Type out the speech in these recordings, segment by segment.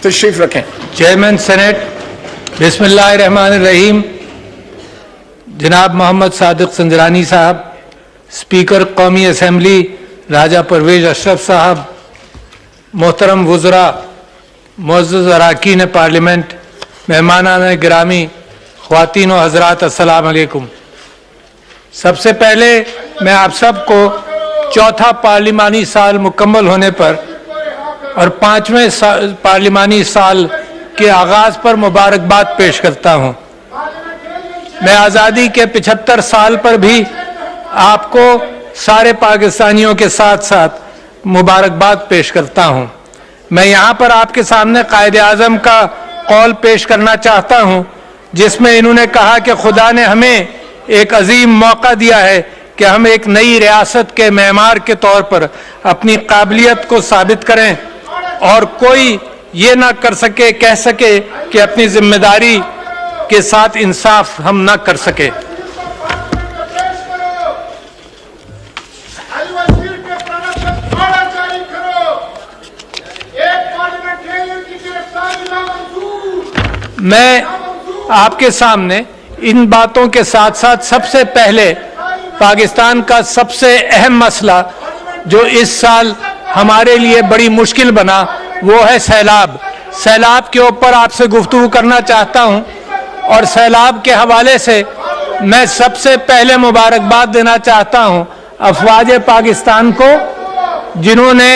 तशरीफ रखें। Chairman senate बिस्मिल्लाहिर्रहमानिर्रहीम, जनाब मोहम्मद सादिक संजरानी साहब, स्पीकर कौमी असम्बली राजा परवेज अशरफ साहब, मोहतरम वज़रा, मुअज़्ज़ज़ अरकान पार्लियामेंट, मेहमानान गिरामी, ख़वातीन व हज़रात, अस्सलाम अलैकुम। सबसे पहले मैं आप सबको चौथा पार्लिमानी साल मुकम्मल होने पर और 5वें पार्लिमानी साल के आगाज़ पर मुबारकबाद पेश करता हूँ। मैं आज़ादी के 75 साल पर भी आपको सारे पाकिस्तानियों के साथ साथ मुबारकबाद पेश करता हूँ। मैं यहाँ पर आपके सामने कायदे आज़म का कौल पेश करना चाहता हूँ, जिसमें इन्होंने कहा कि खुदा ने हमें एक अजीम मौका दिया है कि हम एक नई रियासत के मेमार के तौर पर अपनी काबिलियत को साबित करें और कोई ये ना कर सके, कह सके कि अपनी जिम्मेदारी के साथ इंसाफ हम ना कर सके। मैं आपके सामने इन बातों के साथ साथ सबसे पहले पाकिस्तान का सबसे अहम मसला जो इस साल हमारे लिए बड़ी मुश्किल बना, वो है सैलाब। सैलाब के ऊपर आपसे गुफ्तगू करना चाहता हूं और सैलाब के हवाले से मैं सबसे पहले मुबारकबाद देना चाहता हूं अफवाज पाकिस्तान को, जिन्होंने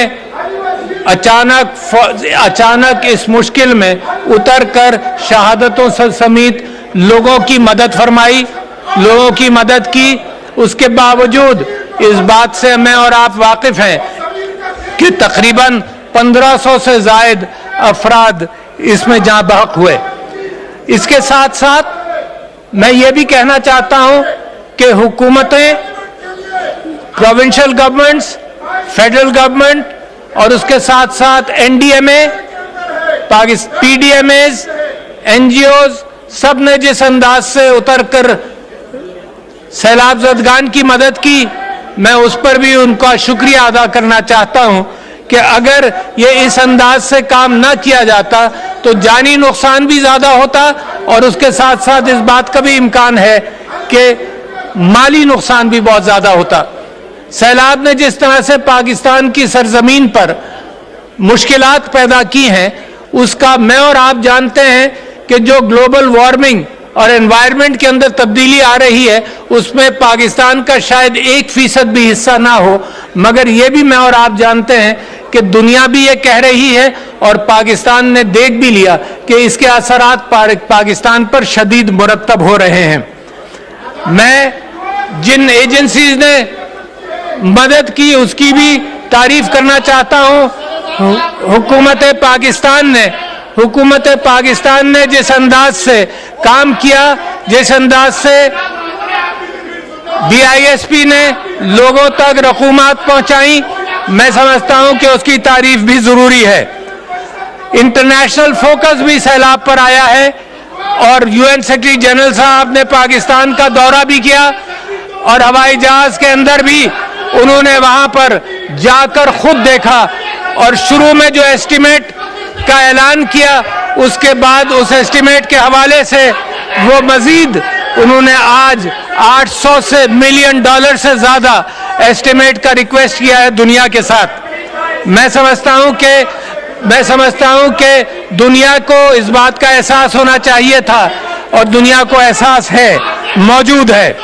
अचानक इस मुश्किल में उतर कर शहादतों समेत लोगों की मदद फरमाई, लोगों की मदद की। उसके बावजूद इस बात से मैं और आप वाकिफ हैं कि तकरीबन 1500 से ज़ायद अफराद इसमें जाँ बहक हुए। इसके साथ साथ मैं ये भी कहना चाहता हूँ कि हुकूमतें, प्रोविंशियल गवर्नमेंट्स, फेडरल गवर्नमेंट और उसके साथ साथ NDMA, PDMAs, NGOs, सब ने जिस अंदाज से उतर कर सैलाब ज़दगान की मदद की, मैं उस पर भी उनका शुक्रिया अदा करना चाहता हूं कि अगर ये इस अंदाज से काम ना किया जाता तो जानी नुकसान भी ज़्यादा होता और उसके साथ साथ इस बात का भी इम्कान है कि माली नुकसान भी बहुत ज़्यादा होता। सैलाब ने जिस तरह से पाकिस्तान की सरजमीन पर मुश्किलात पैदा की हैं, उसका मैं और आप जानते हैं कि जो ग्लोबल वार्मिंग और एनवायरनमेंट के अंदर तब्दीली आ रही है, उसमें पाकिस्तान का शायद 1% भी हिस्सा ना हो, मगर ये भी मैं और आप जानते हैं कि दुनिया भी ये कह रही है और पाकिस्तान ने देख भी लिया कि इसके असरात पाकिस्तान पर शदीद मुरतब हो रहे हैं। मैं जिन एजेंसीज ने मदद की उसकी भी तारीफ करना चाहता हूँ। हुकूमत पाकिस्तान ने जिस अंदाज से काम किया, जिस अंदाज से DISP ने लोगों तक रकूमात पहुंचाई, मैं समझता हूं कि उसकी तारीफ भी जरूरी है। इंटरनेशनल फोकस भी सैलाब पर आया है और UN सेक्रेटरी जनरल साहब ने पाकिस्तान का दौरा भी किया और हवाई जहाज के अंदर भी उन्होंने वहां पर जाकर खुद देखा और शुरू में जो एस्टिमेट का ऐलान किया, उसके बाद उस एस्टिमेट के हवाले से वो मजीद उन्होंने आज 800 मिलियन डॉलर से ज़्यादा एस्टिमेट का रिक्वेस्ट किया है दुनिया के साथ। मैं समझता हूं कि दुनिया को इस बात का एहसास होना चाहिए था और दुनिया को एहसास है, मौजूद है।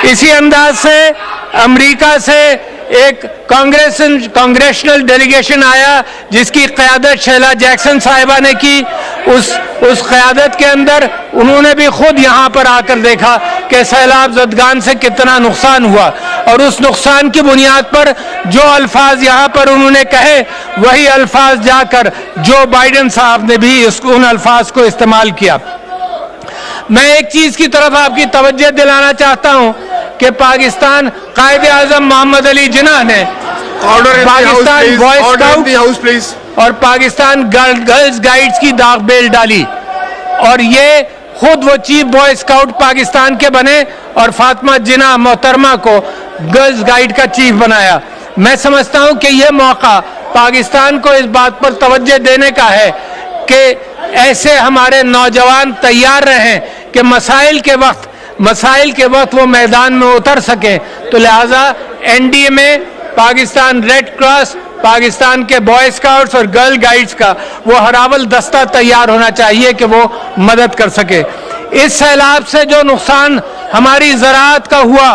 इसी अंदाज से अमेरिका से एक कांग्रेशनल डेलीगेशन आया जिसकी क़यादत शैला जैक्सन साहिबा ने की। उस क़यादत के अंदर उन्होंने भी खुद यहाँ पर आकर देखा कि सैलाब ज़दगान से कितना नुकसान हुआ और उस नुकसान की बुनियाद पर जो अल्फाज यहाँ पर उन्होंने कहे, वही अल्फाज जाकर जो बाइडेन साहब ने भी उन अल्फाज को इस्तेमाल किया। मैं एक चीज़ की तरफ आपकी तवज्जो दिलाना चाहता हूँ कि पाकिस्तान कायदे आज़म मोहम्मद अली जिन्ना ने पाकिस्तान बॉय स्काउट और पाकिस्तान गर्ल्स गाइड्स की दाग बेल डाली और ये खुद वो चीफ बॉय स्काउट पाकिस्तान के बने और फातिमा जिन्ना मोहतरमा को गर्ल्स गाइड का चीफ बनाया। मैं समझता हूं कि यह मौका पाकिस्तान को इस बात पर तवज्जो देने का है کہ ऐसे हमारे नौजवान तैयार रहें कि मसाइल के वक्त वो मैदान में उतर सकें। तो लिहाजा एनडीए में पाकिस्तान रेड क्रॉस, पाकिस्तान के बॉय स्काउट्स और गर्ल गाइड्स का वो हरावल दस्ता तैयार होना चाहिए कि वो मदद कर सके। इस सैलाब से जो नुकसान हमारी ज़राअत का हुआ,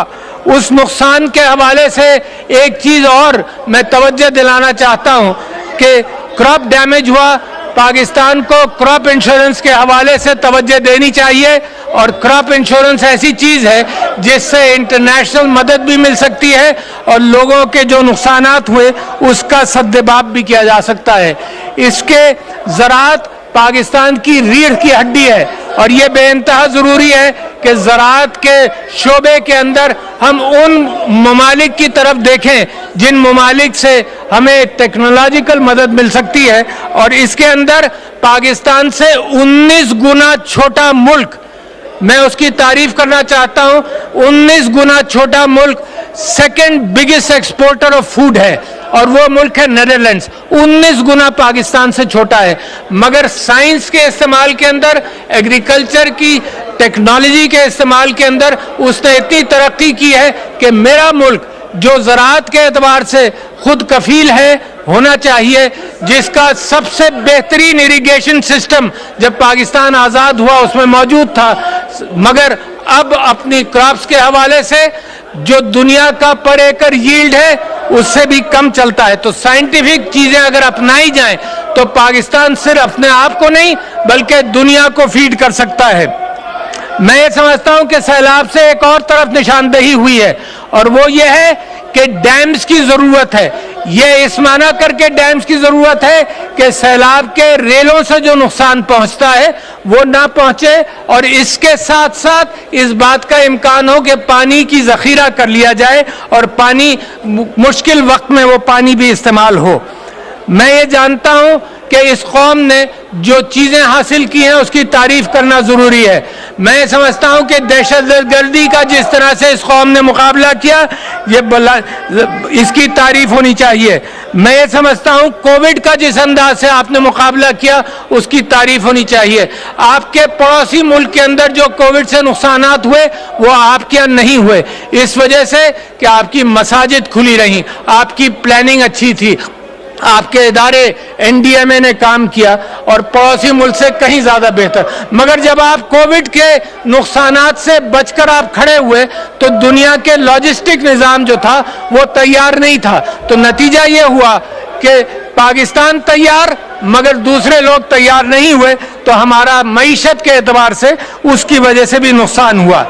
उस नुकसान के हवाले से एक चीज़ और मैं तवज्जो दिलाना चाहता हूँ कि क्रॉप डैमेज हुआ, पाकिस्तान को क्रॉप इंश्योरेंस के हवाले से तवज्जो देनी चाहिए। और क्रॉप इंश्योरेंस ऐसी चीज़ है जिससे इंटरनेशनल मदद भी मिल सकती है और लोगों के जो नुकसानात हुए उसका सद्देबाब भी किया जा सकता है। इसके ज़राअत पाकिस्तान की रीढ़ की हड्डी है और ये बेइंतहा ज़रूरी है कि ज़राअत के शोबे के अंदर हम उन ममालिक की तरफ देखें जिन ममालिक से हमें टेक्नोलॉजिकल मदद मिल सकती है। और इसके अंदर पाकिस्तान से 19 गुना छोटा मुल्क, मैं उसकी तारीफ करना चाहता हूं, 19 गुना छोटा मुल्क second biggest exporter of food है और वो मुल्क है नीदरलैंड्स। 19 गुना पाकिस्तान से छोटा है, मगर साइंस के इस्तेमाल के अंदर, एग्रीकल्चर की टेक्नोलॉजी के इस्तेमाल के अंदर उसने इतनी तरक्की की है कि मेरा मुल्क जो ज़राअत के एतबार से खुद कफील है होना चाहिए, जिसका सबसे बेहतरीन इरिगेशन सिस्टम जब पाकिस्तान आज़ाद हुआ उसमें मौजूद था, मगर अब अपनी क्रॉप्स के हवाले से जो दुनिया का पर एकड़ यील्ड है उससे भी कम चलता है। तो साइंटिफिक चीज़ें अगर अपनाई जाएं तो पाकिस्तान सिर्फ अपने आप को नहीं बल्कि दुनिया को फीड कर सकता है। मैं ये समझता हूं कि सैलाब से एक और तरफ निशानदेही हुई है और वो ये है कि डैम्स की ज़रूरत है। ये इस माना करके डैम्स की ज़रूरत है कि सैलाब के रेलों से जो नुकसान पहुंचता है वो ना पहुंचे और इसके साथ साथ इस बात का इम्कान हो कि पानी की ज़ख़ीरा कर लिया जाए और पानी मुश्किल वक्त में वो पानी भी इस्तेमाल हो। मैं ये जानता हूं कि इस कौम ने जो चीज़ें हासिल की हैं उसकी तारीफ करना ज़रूरी है। मैं समझता हूं कि दहशतगर्दी का जिस तरह से इस कौम ने मुकाबला किया, इसकी तारीफ होनी चाहिए। मैं ये समझता हूं कोविड का जिस अंदाज से आपने मुकाबला किया उसकी तारीफ होनी चाहिए। आपके पड़ोसी मुल्क के अंदर जो कोविड से नुकसानात हुए वो आपके यहाँ नहीं हुए, इस वजह से कि आपकी मसाजिद खुली रहीं, आपकी प्लानिंग अच्छी थी, आपके इदारे एनडीएमए ने काम किया और पड़ोसी मुल्क से कहीं ज़्यादा बेहतर। मगर जब आप कोविड के नुकसानात से बचकर आप खड़े हुए तो दुनिया के लॉजिस्टिक निज़ाम जो था वो तैयार नहीं था। तो नतीजा ये हुआ कि पाकिस्तान तैयार मगर दूसरे लोग तैयार नहीं हुए, तो हमारा मईशत के एतबार से उसकी वजह से भी नुकसान हुआ।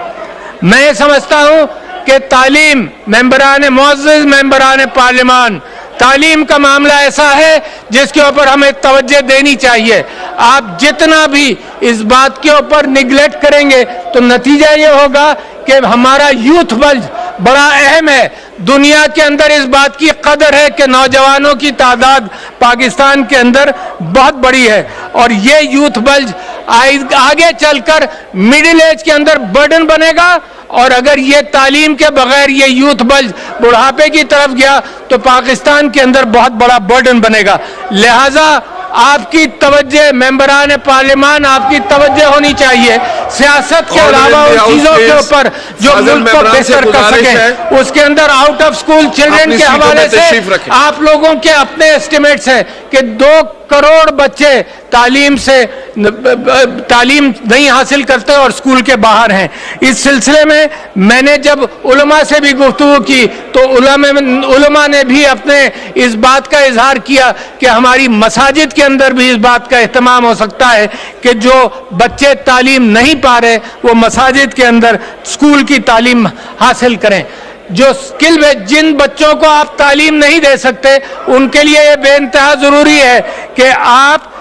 मैं समझता हूँ कि तालीम, मुअज़्ज़ज़ मेंबरान पार्लियामान, तालीम का मामला ऐसा है जिसके ऊपर हमें तवज्जो देनी चाहिए। आप जितना भी इस बात के ऊपर निगलेक्ट करेंगे तो नतीजा ये होगा कि हमारा यूथ बल्ज बड़ा अहम है। दुनिया के अंदर इस बात की कदर है कि नौजवानों की तादाद पाकिस्तान के अंदर बहुत बड़ी है और ये यूथ बल्ज आगे चलकर मिडिल एज के अंदर बर्डन बनेगा और अगर ये तालीम के बगैर ये यूथ बल्ज बुढ़ापे की तरफ गया तो पाकिस्तान के अंदर बहुत बड़ा बर्डन बनेगा। लिहाजा आपकी तवज्जो, मेंबरान पार्लियामान, आपकी तवज्जो होनी चाहिए सियासत के अलावा उन चीज़ों के ऊपर जो मुल्क को बेहतर कर सके। उसके अंदर आउट ऑफ स्कूल चिल्ड्रन के हवाले से आप लोगों के अपने एस्टिमेट्स हैं कि 2 करोड़ बच्चे तालीम नहीं हासिल करते और स्कूल के बाहर हैं। इस सिलसिले में मैंने जब उलमा से भी गुफ्तगू की तो उलमा ने भी अपने इस बात का इजहार किया कि हमारी मसाजिद के अंदर भी इस बात का एहतमाम हो सकता है कि जो बच्चे तालीम नहीं पा रहे वो मसाजिद के अंदर स्कूल की तालीम हासिल करें। जो स्किल में जिन बच्चों को आप तालीम नहीं दे सकते उनके लिए ये बेइंतहा ज़रूरी है कि आप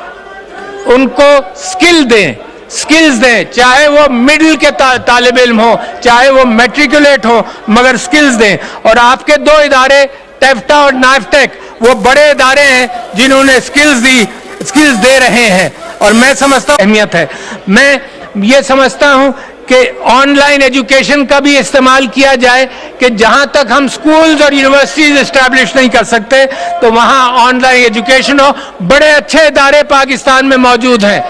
उनको स्किल्स दें, चाहे वो मिडिल के तालिब इल्म हो, चाहे वो मैट्रिकुलेट हो, मगर स्किल्स दें। और आपके 2 इदारे टेफ्टा और नाफ्टेक वो बड़े इदारे हैं जिन्होंने स्किल्स दे रहे हैं और मैं समझता हूँ अहमियत है। मैं ये समझता हूँ कि ऑनलाइन एजुकेशन का भी इस्तेमाल किया जाए कि जहां तक हम स्कूल्स और यूनिवर्सिटीज एस्टैब्लिश नहीं कर सकते तो वहां ऑनलाइन एजुकेशन हो। बड़े अच्छे इदारे पाकिस्तान में मौजूद हैं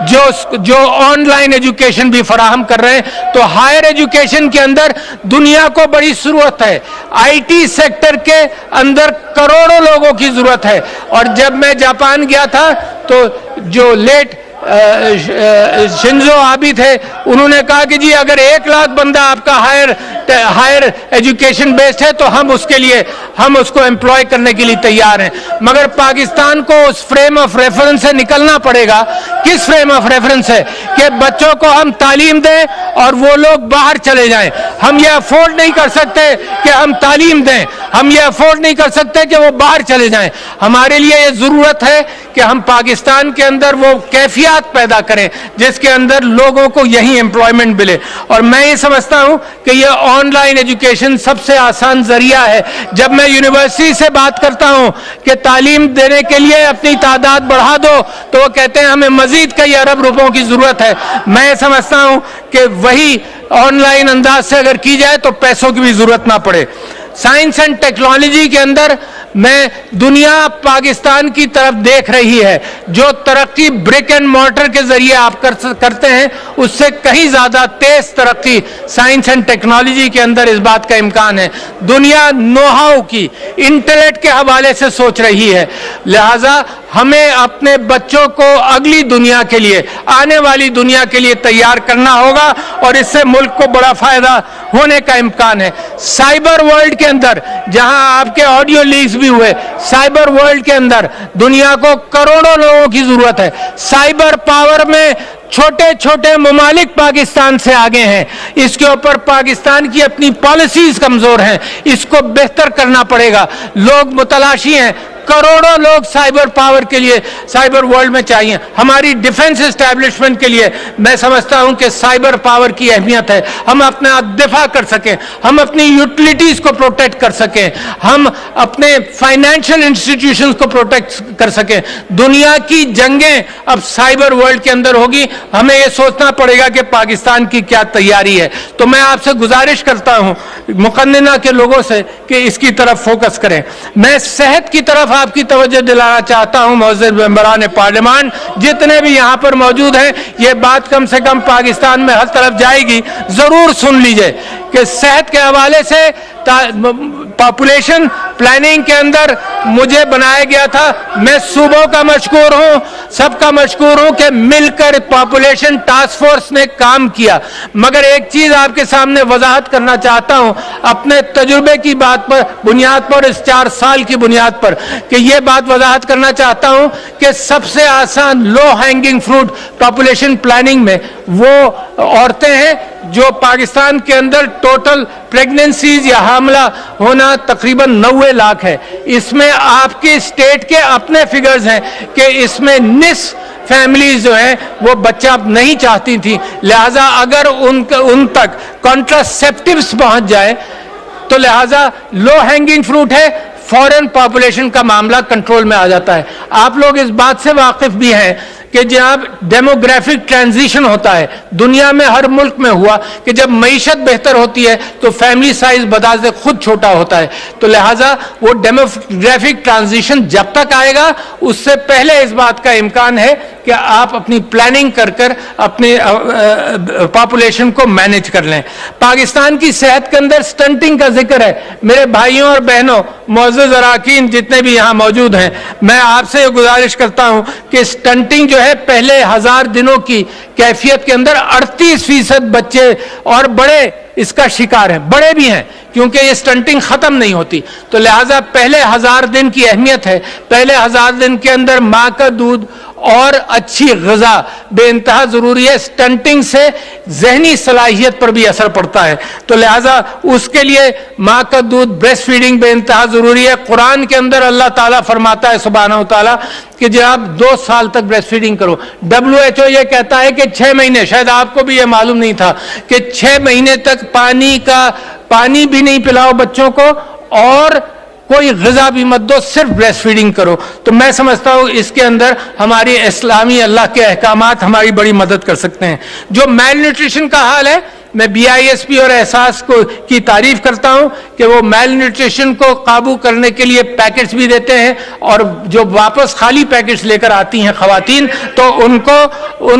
जो ऑनलाइन एजुकेशन भी फराहम कर रहे हैं। तो हायर एजुकेशन के अंदर दुनिया को बड़ी जरूरत है, आईटी सेक्टर के अंदर करोड़ों लोगों की जरूरत है। और जब मैं जापान गया था तो जो लेट शिंजो आबे थे, उन्होंने कहा कि जी अगर 1 लाख बंदा आपका हायर एजुकेशन बेस्ड है तो हम उसको एम्प्लॉय करने के लिए तैयार हैं। मगर पाकिस्तान को उस फ्रेम ऑफ रेफरेंस से निकलना पड़ेगा। किस फ्रेम ऑफ रेफरेंस है कि बच्चों को हम तालीम दें और वो लोग बाहर चले जाएं। हम ये अफोर्ड नहीं कर सकते कि हम तालीम दें, हम ये अफोर्ड नहीं कर सकते कि वो बाहर चले जाएं। हमारे लिए ये जरूरत है कि हम पाकिस्तान के अंदर वो कैफियत पैदा करें जिसके अंदर लोगों को यही एम्प्लॉयमेंट मिले। और मैं ये समझता हूं कि ये ऑनलाइन एजुकेशन सबसे आसान जरिया है। जब मैं यूनिवर्सिटी से बात करता हूं कि तालीम देने के लिए अपनी तादाद बढ़ा दो तो वो कहते हैं हमें मजीद कई अरब रुपयों की जरूरत है। मैं ये समझता हूं कि वही ऑनलाइन अंदाज से अगर की जाए तो पैसों की भी जरूरत ना पड़े। साइंस एंड टेक्नोलॉजी के अंदर मैं दुनिया पाकिस्तान की तरफ देख रही है। जो तरक्की ब्रिक एंड मॉर्टर के जरिए आप करते हैं उससे कहीं ज्यादा तेज तरक्की साइंस एंड टेक्नोलॉजी के अंदर इस बात का इम्कान है। दुनिया नो हाउ की, इंटेलेक्ट के हवाले से सोच रही है। लिहाजा हमें अपने बच्चों को अगली दुनिया के लिए, आने वाली दुनिया के लिए तैयार करना होगा और इससे मुल्क को बड़ा फायदा होने का इम्कान है। साइबर वर्ल्ड के अंदर जहां आपके ऑडियो लीक्स भी हुए, साइबर वर्ल्ड के अंदर दुनिया को करोड़ों लोगों की जरूरत है। साइबर पावर में छोटे छोटे ममालिक पाकिस्तान से आगे हैं। इसके ऊपर पाकिस्तान की अपनी पॉलिसीज कमजोर हैं, इसको बेहतर करना पड़ेगा। लोग मुतलाशी हैं, करोड़ों लोग साइबर पावर के लिए साइबर वर्ल्ड में चाहिए। हमारी डिफेंस एस्टैब्लिशमेंट के लिए मैं समझता हूं कि साइबर पावर की अहमियत है। हम अपना दिफा कर सकें, हम अपनी यूटिलिटीज को प्रोटेक्ट कर सकें, हम अपने फाइनेंशियल इंस्टीट्यूशंस को प्रोटेक्ट कर सकें। दुनिया की जंगें अब साइबर वर्ल्ड के अंदर होगी। हमें यह सोचना पड़ेगा कि पाकिस्तान की क्या तैयारी है। तो मैं आपसे गुजारिश करता हूं मुकन्निना के लोगों से कि इसकी तरफ फोकस करें। मैं सेहत की तरफ आपकी तवज्जो दिलाना चाहता हूं। मौजूद मेंबरान पार्लियामान जितने भी यहां पर मौजूद हैं, यह बात कम से कम पाकिस्तान में हर तरफ जाएगी, जरूर सुन लीजिए कि सेहत के हवाले से पॉपुलेशन प्लानिंग के अंदर मुझे बनाया गया था। मैं सूबों का मशकूर हूं, सबका मशकूर हूं कि मिलकर पॉपुलेशन टास्क फोर्स ने काम किया। मगर एक चीज आपके सामने वजाहत करना चाहता हूं अपने तजुर्बे की बात पर बुनियाद पर, इस 4 साल की बुनियाद पर, कि यह बात वजाहत करना चाहता हूं कि सबसे आसान low hanging fruit population planning में वो औरतें हैं जो पाकिस्तान के अंदर टोटल प्रेगनेंसीज या हामला होना तकरीबन 90 लाख है। इसमें आपके स्टेट के अपने फिगर्स हैं कि इसमें निस्फ फैमिलीज जो हैं वो बच्चा नहीं चाहती थी। लिहाजा अगर उन तक कॉन्ट्रासेप्टिव्स पहुंच जाए तो लिहाजा लो हैंगिंग फ्रूट है, फॉरेन पॉपुलेशन का मामला कंट्रोल में आ जाता है। आप लोग इस बात से वाकिफ भी हैं कि जब डेमोग्राफिक ट्रांजिशन होता है, दुनिया में हर मुल्क में हुआ कि जब मईशत बेहतर होती है तो फैमिली साइज बता से खुद छोटा होता है। तो लिहाजा वो डेमोग्राफिक ट्रांजिशन जब तक आएगा उससे पहले इस बात का इम्कान है कि आप अपनी प्लानिंग कर अपनी पॉपुलेशन को मैनेज कर लें। पाकिस्तान की सेहत के अंदर स्टंटिंग का जिक्र है। मेरे भाइयों और बहनों, मौजूद अराकीन जितने भी यहाँ मौजूद हैं, मैं आपसे गुजारिश करता हूँ कि स्टंटिंग जो है पहले 1000 दिनों की कैफियत के अंदर 38% बच्चे और बड़े इसका शिकार हैं, बड़े भी हैं, क्योंकि ये स्टंटिंग खत्म नहीं होती। तो लिहाजा पहले 1000 दिन की अहमियत है। पहले 1000 दिन के अंदर मां का दूध और अच्छी ग़िज़ा बेइंतहा जरूरी है। स्टंटिंग से जहनी सलाहियत पर भी असर पड़ता है। तो लिहाजा उसके लिए मां का दूध, ब्रेस्ट फीडिंग बेइंतहा जरूरी है। कुरान के अंदर अल्लाह ताला फरमाता है सुब्हानहू तआला कि जब आप 2 साल तक ब्रेस्ट फीडिंग करो। WHO ये कहता है कि 6 महीने, शायद आपको भी ये मालूम नहीं था कि 6 महीने तक पानी भी नहीं पिलाओ बच्चों को और कोई ग़िज़ा भी मत दो, सिर्फ ब्रेस्ट फीडिंग करो। तो मैं समझता हूँ इसके अंदर हमारी इस्लामी अल्लाह के अहकामात हमारी बड़ी मदद कर सकते हैं। जो मेल न्यूट्रिशन का हाल है میں BISP اور احساس کی تعریف کرتا ہوں کہ وہ میل نیوٹریشن کو قابو کرنے کے لیے پیکٹس بھی دیتے ہیں، اور جو واپس خالی پیکٹس لے کر آتی ہیں خواتین تو ان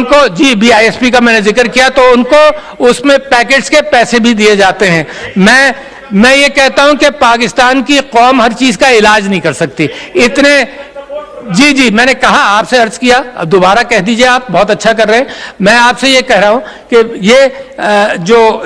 کو جی BISP کا میں نے ذکر کیا، تو ان کو اس میں پیکٹس کے پیسے بھی دیے جاتے ہیں۔ میں یہ کہتا ہوں کہ پاکستان کی قوم ہر چیز کا علاج نہیں کر سکتی، اتنے جی میں نے کہا، آپ سے عرض کیا، اب دوبارہ کہہ دیجئے، آپ بہت اچھا کر رہے ہیں۔ میں آپ سے یہ کہہ رہا ہوں کہ یہ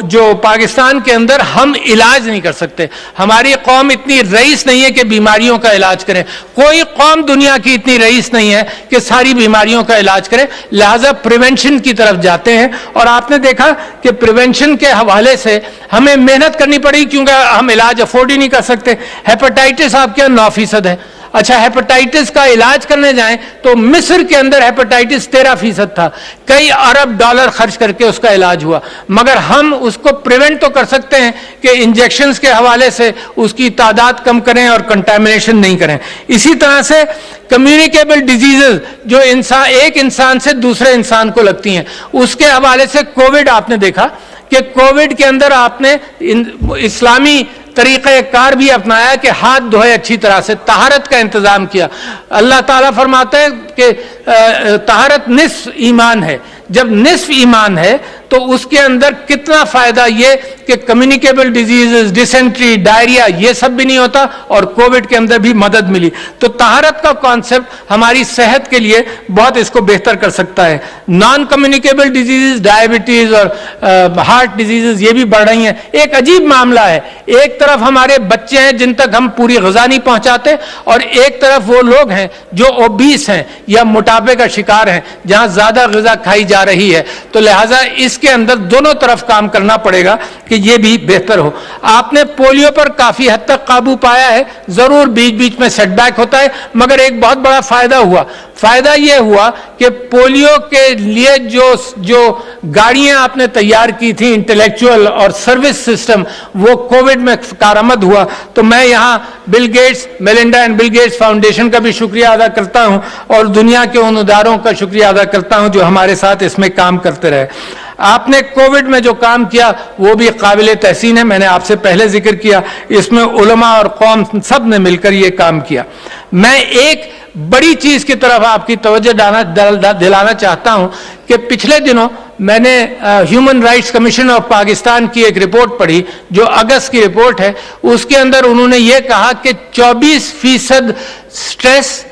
جو پاکستان کے اندر ہم علاج نہیں کر سکتے، ہماری قوم اتنی رئیس نہیں ہے کہ بیماریوں کا علاج کریں، کوئی قوم دنیا کی اتنی رئیس نہیں ہے کہ ساری بیماریوں کا علاج کرے، لہذا پریونشن کی طرف جاتے ہیں۔ اور آپ نے دیکھا کہ پریونشن کے حوالے سے ہمیں محنت کرنی پڑی کیونکہ ہم علاج افورڈ ہی نہیں کر سکتے۔ ہیپاٹائٹس آپ کے 9% ہے، اچھا ہیپاٹائٹس کا علاج کرنے جائیں تو مصر کے اندر ہیپاٹائٹس 13% تھا، کئی ارب ڈالر خرچ کر کے اس کا علاج ہوا، مگر ہم اس کو پریونٹ تو کر سکتے ہیں کہ انجیکشنز کے حوالے سے اس کی تعداد کم کریں اور کنٹامینیشن نہیں کریں۔ اسی طرح سے کمیونیکیبل ڈیزیزز جو ایک انسان سے دوسرے انسان کو لگتی ہیں، اس کے حوالے سے کووڈ آپ نے دیکھا کہ کووڈ کے اندر آپ نے اسلامی طریقہ کار بھی اپنایا کہ ہاتھ دھوئے اچھی طرح سے، طہارت کا انتظام کیا۔ اللہ تعالیٰ فرماتا ہے کہ طہارت نصف ایمان ہے، جب نصف ایمان ہے تو اس کے اندر کتنا فائدہ یہ کہ کمیونیکیبل ڈیزیزز، ڈیسینٹری، ڈائریا، یہ سب بھی نہیں ہوتا، اور کووڈ کے اندر بھی مدد ملی۔ تو طہارت کا کانسیپٹ ہماری صحت کے لیے بہت اس کو بہتر کر سکتا ہے۔ نان کمیونیکیبل ڈیزیزز، ڈائبٹیز اور ہارٹ ڈیزیزز یہ بھی بڑھ رہی ہیں۔ ایک عجیب معاملہ ہے، ایک طرف ہمارے بچے ہیں جن تک ہم پوری غذا نہیں پہنچاتے، اور ایک طرف وہ لوگ ہیں جو اوبیس ہیں یا موٹاپے کا شکار ہیں، جہاں زیادہ غذا کھائی جا رہی ہے۔ تو لہٰذا اس کے اندر دونوں طرف کام کرنا پڑے گا کہ یہ بھی بہتر ہو۔ آپ نے پولیو پر کافی حد تک قابو پایا ہے، ضرور بیچ بیچ میں سیٹ بیک ہوتا ہے، مگر ایک بہت بڑا فائدہ ہوا۔ فائدہ یہ ہوا کہ پولیو کے لیے جو گاڑیاں آپ نے تیار کی تھیں، انٹلیکچوئل اور سروس سسٹم، وہ کووڈ میں کارآمد ہوا۔ تو میں یہاں Bill Gates, Melinda and Bill Gates Foundation کا بھی شکریہ ادا کرتا ہوں، اور دنیا کے ان اداروں کا شکریہ ادا کرتا ہوں جو ہمارے ساتھ اس میں کام کرتے رہے۔ آپ نے کووڈ میں جو کام کیا وہ بھی قابل تحسین ہے، میں نے آپ سے پہلے ذکر کیا، اس میں علماء اور قوم سب نے مل کر یہ کام کیا۔ میں ایک بڑی چیز کی طرف آپ کی توجہ دلانا چاہتا ہوں کہ پچھلے دنوں میں نے human rights commission of Pakistan کی ایک رپورٹ پڑھی جو اگست کی رپورٹ ہے۔ اس کے اندر انہوں نے یہ کہا کہ 24% سٹریس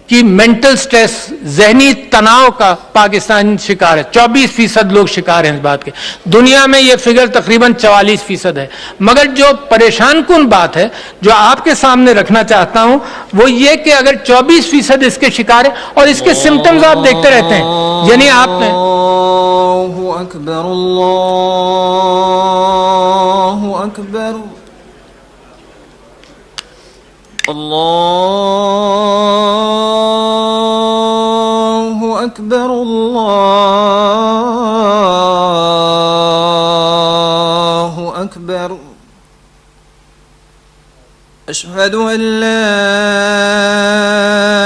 کی، مینٹل سٹریس، ذہنی تناؤ کا پاکستان شکار ہے، 24% لوگ شکار ہیں اس بات کے۔ دنیا میں یہ فگر تقریباً 44% ہے۔ مگر جو پریشان کن بات ہے جو آپ کے سامنے رکھنا چاہتا ہوں وہ یہ کہ اگر 24% اس کے شکار ہیں اور اس کے سمٹمز آپ دیکھتے رہتے ہیں، یعنی آپ نے اللہ اکبر، اللہ اکبر، اللہ اکبر، اللہ اکبر، اشہد ان لا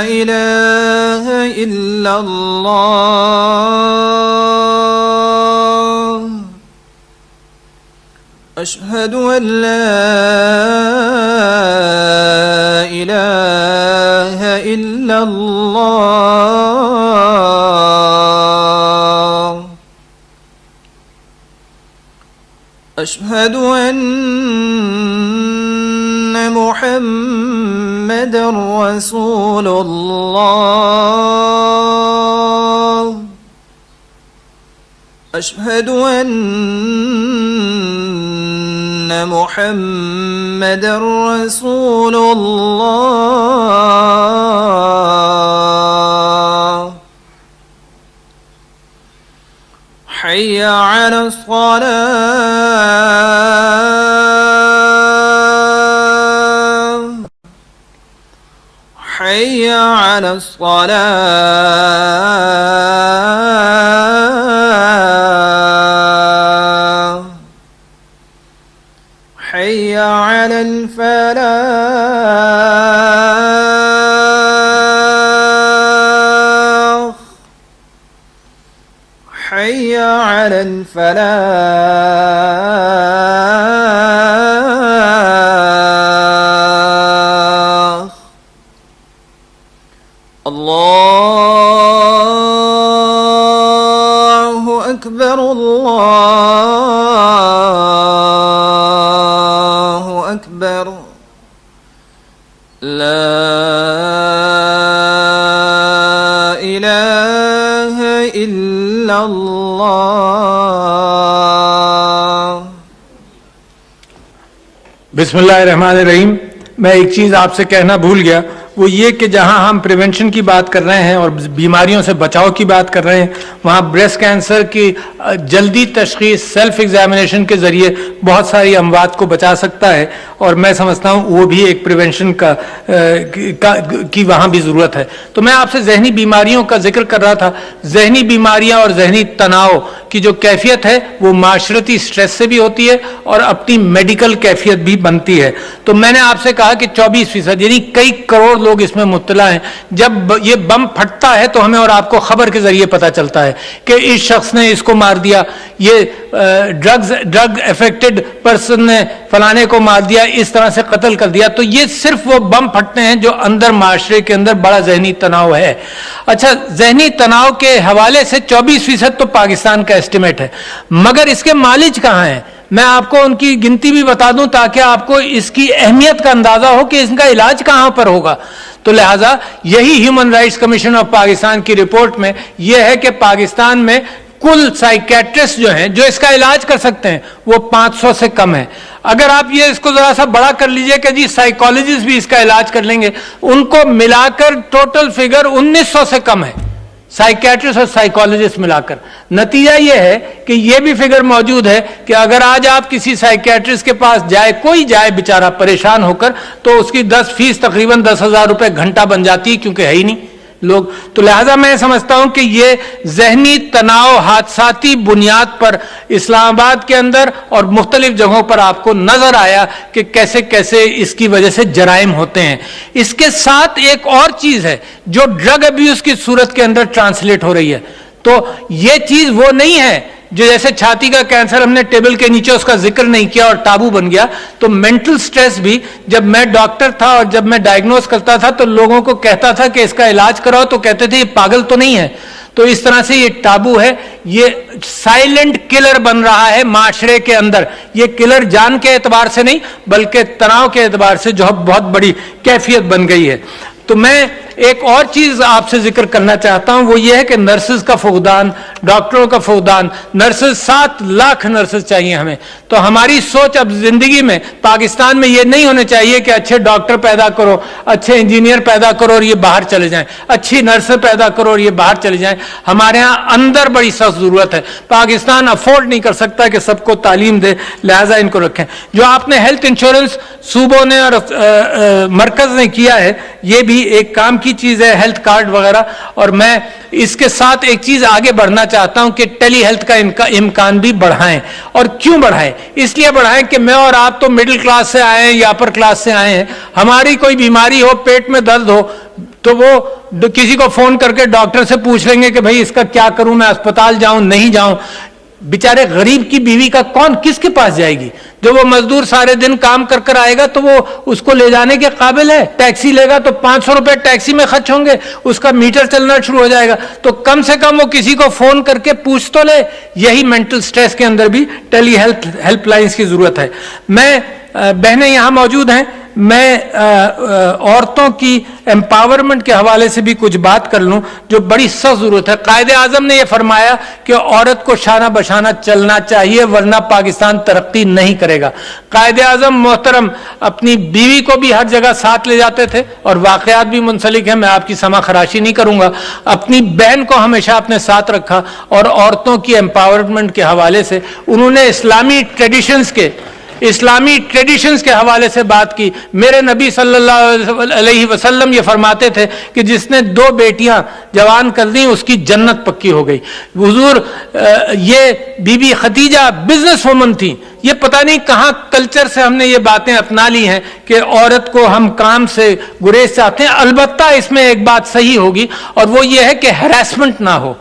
الہ الا اللہ، اشہد ان لا الہ الا اللہ، اشہد ان محمد رسول اللہ، اشہد ان محمد رسول اللہ، حی علی الصلاة، حی علی الصلاة، حی علی الفلاح، حي على الفلاح الله أكبر الله أكبر لا إله إلا الله. बिस्मिल्लाहिर्रहमानिर्रहीम. मैं एक चीज आपसे कहना भूल गया, वो ये कि जहां हम प्रिवेंशन की बात कर रहे हैं और बीमारियों से बचाव की बात कर रहे हैं, वहां ब्रेस्ट कैंसर की जल्दी तशखीस सेल्फ एग्जामिनेशन के जरिए बहुत सारी अमवात को बचा सकता है, और मैं समझता हूं वो भी एक प्रिवेंशन की वहां भी जरूरत है. तो मैं आपसे जहनी बीमारियों का जिक्र कर रहा था. जहनी बीमारियां और जहनी तनाव की जो कैफियत है वो माशरती स्ट्रेस से भी होती है और अपनी मेडिकल कैफियत भी बनती है. तो मैंने आपसे कहा कि 24% यानी कई करोड़ लोग इसमें मुब्तला हैं. जब ये बम फटता है तो हमें और आपको खबर के जरिए पता चलता है कि इस शख्स ने इसको मार दिया, ये ड्रग अफेक्टेड पर्सन ने फलाने को मार दिया, इस तरह से कत्ल कर दिया. तो ये सिर्फ वो बम फटते हैं जो अंदर माशरे के अंदर बड़ा जहनी तनाव है. अच्छा, जहनी तनाव के हवाले से 24% तो पाकिस्तान का एस्टिमेट है, मगर इसके मालिज कहां हैं? मैं आपको उनकी गिनती भी बता दूं ताकि आपको इसकी अहमियत का अंदाजा हो कि इसका इलाज कहां पर होगा. तो लिहाजा यही human rights commission of Pakistan की रिपोर्ट में यह है कि पाकिस्तान में कुल साइकेट्रिस्ट जो हैं जो इसका इलाज कर सकते हैं वो 500 से कम है. अगर आप ये इसको जरा सा बड़ा कर लीजिए कि जी साइकोलॉजिस्ट भी इसका इलाज कर लेंगे, उनको मिलाकर टोटल फिगर 1900 से कम है, साइकेट्रिस्ट और साइकोलॉजिस्ट मिलाकर. नतीजा यह है कि यह भी फिगर मौजूद है कि अगर आज आप किसी साइकेट्रिस्ट के पास जाए, कोई जाए बेचारा परेशान होकर, तो उसकी 10 फीस तकरीबन 10,000 रुपए घंटा बन जाती है, क्योंकि है ही नहीं लोग. तो लिहाजा मैं समझता हूं कि ये जहनी तनाव हादसाती बुनियाद पर इस्लामाबाद के अंदर और मुख्तलिफ जगहों पर आपको नजर आया कि कैसे कैसे इसकी वजह से जराइम होते हैं. इसके साथ एक और चीज है जो ड्रग अब्यूज की सूरत के अंदर ट्रांसलेट हो रही है. तो ये चीज वो नहीं है जो जैसे छाती का कैंसर हमने टेबल के नीचे उसका जिक्र नहीं किया और टाबू बन गया. तो मेंटल स्ट्रेस भी, जब मैं डॉक्टर था और जब मैं डायग्नोस करता था तो लोगों को कहता था कि इसका इलाज कराओ, तो कहते थे ये पागल तो नहीं है. तो इस तरह से ये टाबू है, ये साइलेंट किलर बन रहा है माशरे के अंदर. ये किलर जान के एतबार से नहीं बल्कि तनाव के एतबार से जो बहुत बड़ी कैफियत बन गई है. तो मैं एक और चीज आपसे जिक्र करना चाहता हूं, वो ये है कि नर्सेज का फुकदान, डॉक्टरों का फुकदान. नर्सेज 7 लाख नर्सेज चाहिए हमें. तो हमारी सोच अब जिंदगी में पाकिस्तान में ये नहीं होने चाहिए कि अच्छे डॉक्टर पैदा करो, अच्छे इंजीनियर पैदा करो और ये बाहर चले जाएं, अच्छी नर्सें पैदा करो और ये बाहर चले जाएं. हमारे यहां अंदर बड़ी सख्त जरूरत है. पाकिस्तान अफोर्ड नहीं कर सकता कि सबको तालीम दे, लिहाजा इनको रखें. जो आपने हेल्थ इंश्योरेंस सूबों ने और मरकज ने किया है, ये भी एक काम की चीज है, हेल्थ कार्ड वगैरह. और मैं इसके साथ एक चीज आगे बढ़ना चाहता हूं कि टेली हेल्थ का इम्कान भी बढ़ाएं. और क्यों बढ़ाएं? इसलिए बढ़ाएं कि मैं और आप तो मिडिल क्लास से आए हैं या अपर क्लास से आए हैं. हमारी कोई बीमारी हो, पेट में दर्द हो, तो वो किसी को फोन करके डॉक्टर से पूछ लेंगे कि भाई इसका क्या करूं, मैं अस्पताल जाऊं नहीं जाऊं. बेचारे गरीब की बीवी का कौन किसके पास जाएगी? जो वो मजदूर सारे दिन काम कर कर आएगा तो वो उसको ले जाने के काबिल है. टैक्सी लेगा तो 500 रुपए टैक्सी में खर्च होंगे, उसका मीटर चलना शुरू हो जाएगा. तो कम से कम वो किसी को फोन करके पूछ तो ले. यही मेंटल स्ट्रेस के अंदर भी टेली हेल्पलाइंस की जरूरत है. मैं बहनें यहां मौजूद हैं, मैं औरतों की एम्पावरमेंट के हवाले से भी कुछ बात कर लूं जो बड़ी सख्त जरूरत है. कायदे आजम ने यह फरमाया कि औरत को शाना बशाना चलना चाहिए वरना पाकिस्तान तरक्की नहीं करेगा. कायदे आजम मोहतरम अपनी बीवी को भी हर जगह साथ ले जाते थे और वाकयात भी मुंसलिक है, मैं आपकी समा खराशी नहीं करूंगा. अपनी बहन को हमेशा अपने साथ रखा और औरतों की एम्पावरमेंट के हवाले से उन्होंने इस्लामी ट्रेडिशंस के हवाले से बात की. मेरे नबी सल्लल्लाहु अलैहि वसल्लम ये फरमाते थे कि जिसने 2 बेटियां जवान कर दी उसकी जन्नत पक्की हो गई. हुजूर ये बीबी खदीजा बिजनेस वुमन थी. ये पता नहीं कहां कल्चर से हमने ये बातें अपना ली हैं कि औरत को हम काम से गुरेज चाहते हैं. अलबत्ता इसमें एक बात सही होगी और वो ये है कि हैरेसमेंट ना हो.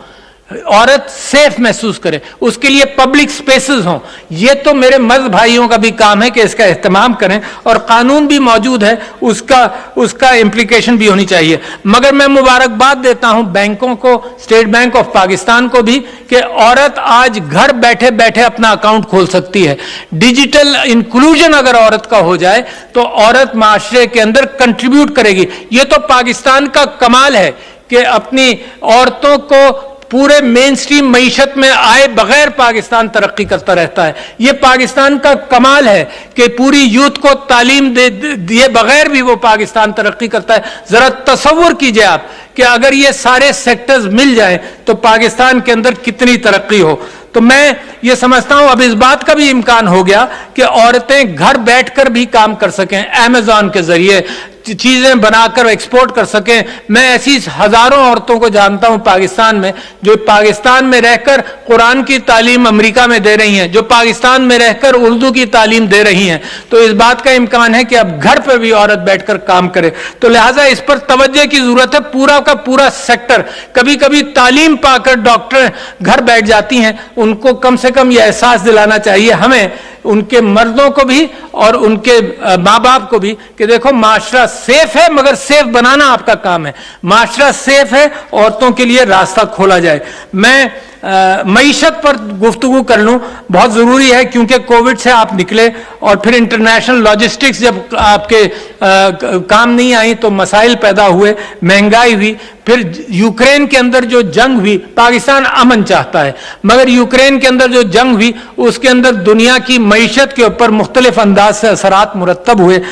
औरत सेफ महसूस करे, उसके लिए पब्लिक स्पेसेस हों। ये तो मेरे मर्द भाइयों का भी काम है कि इसका इस्तेमाल करें, और कानून भी मौजूद है, उसका इम्प्लीकेशन भी होनी चाहिए। मगर मैं मुबारकबाद देता हूं बैंकों को, स्टेट बैंक ऑफ पाकिस्तान को भी, कि औरत आज घर बैठे बैठे अपना अकाउंट खोल सकती है। डिजिटल इंक्लूजन अगर औरत का हो जाए तो औरत माशरे के अंदर कंट्रीब्यूट करेगी। ये तो पाकिस्तान का कमाल है कि अपनी औरतों को पूरे मेन स्ट्रीम मईशत में आए बगैर पाकिस्तान तरक्की करता रहता है। यह पाकिस्तान का कमाल है कि पूरी यूथ को तालीम दिए बगैर भी वो पाकिस्तान तरक्की करता है। जरा तसव्वुर कीजिए आप कि अगर ये सारे सेक्टर्स मिल जाएं तो पाकिस्तान के अंदर कितनी तरक्की हो। तो मैं ये समझता हूं अब इस बात का भी इम्कान हो गया कि औरतें घर बैठकर भी काम कर सकें, अमेज़न के जरिए चीजें बनाकर एक्सपोर्ट कर सकें। मैं ऐसी हजारों औरतों को जानता हूं पाकिस्तान में, जो पाकिस्तान में रहकर कुरान की तालीम अमेरिका में दे रही हैं, जो पाकिस्तान में रहकर उर्दू की तालीम दे रही हैं। तो इस बात का इम्कान है कि अब घर पर भी औरत बैठकर काम करे। तो लिहाजा इस पर तवज्जो की जरूरत है। पूरा का पूरा सेक्टर, कभी कभी तालीम पाकर डॉक्टर घर बैठ जाती हैं, उनको कम से कम यह एहसास दिलाना चाहिए हमें, उनके मर्दों को भी और उनके माँ बाप को भी, कि देखो माशरा सेफ है, मगर सेफ बनाना आपका काम है। माशरा सेफ है, औरतों के लिए रास्ता खोला जाए। मैं मईशत पर गुफ्तगू कर लूं, बहुत जरूरी है, क्योंकि कोविड से आप निकले और फिर इंटरनेशनल लॉजिस्टिक्स जब आपके काम नहीं आई तो मसाइल पैदा हुए, महंगाई हुई, फिर यूक्रेन के अंदर जो जंग हुई, पाकिस्तान अमन चाहता है, मगर यूक्रेन के अंदर जो जंग हुई उसके अंदर दुनिया की मईशत के ऊपर मुख्तलिफ अंदाज से असरात मुरतब हुए।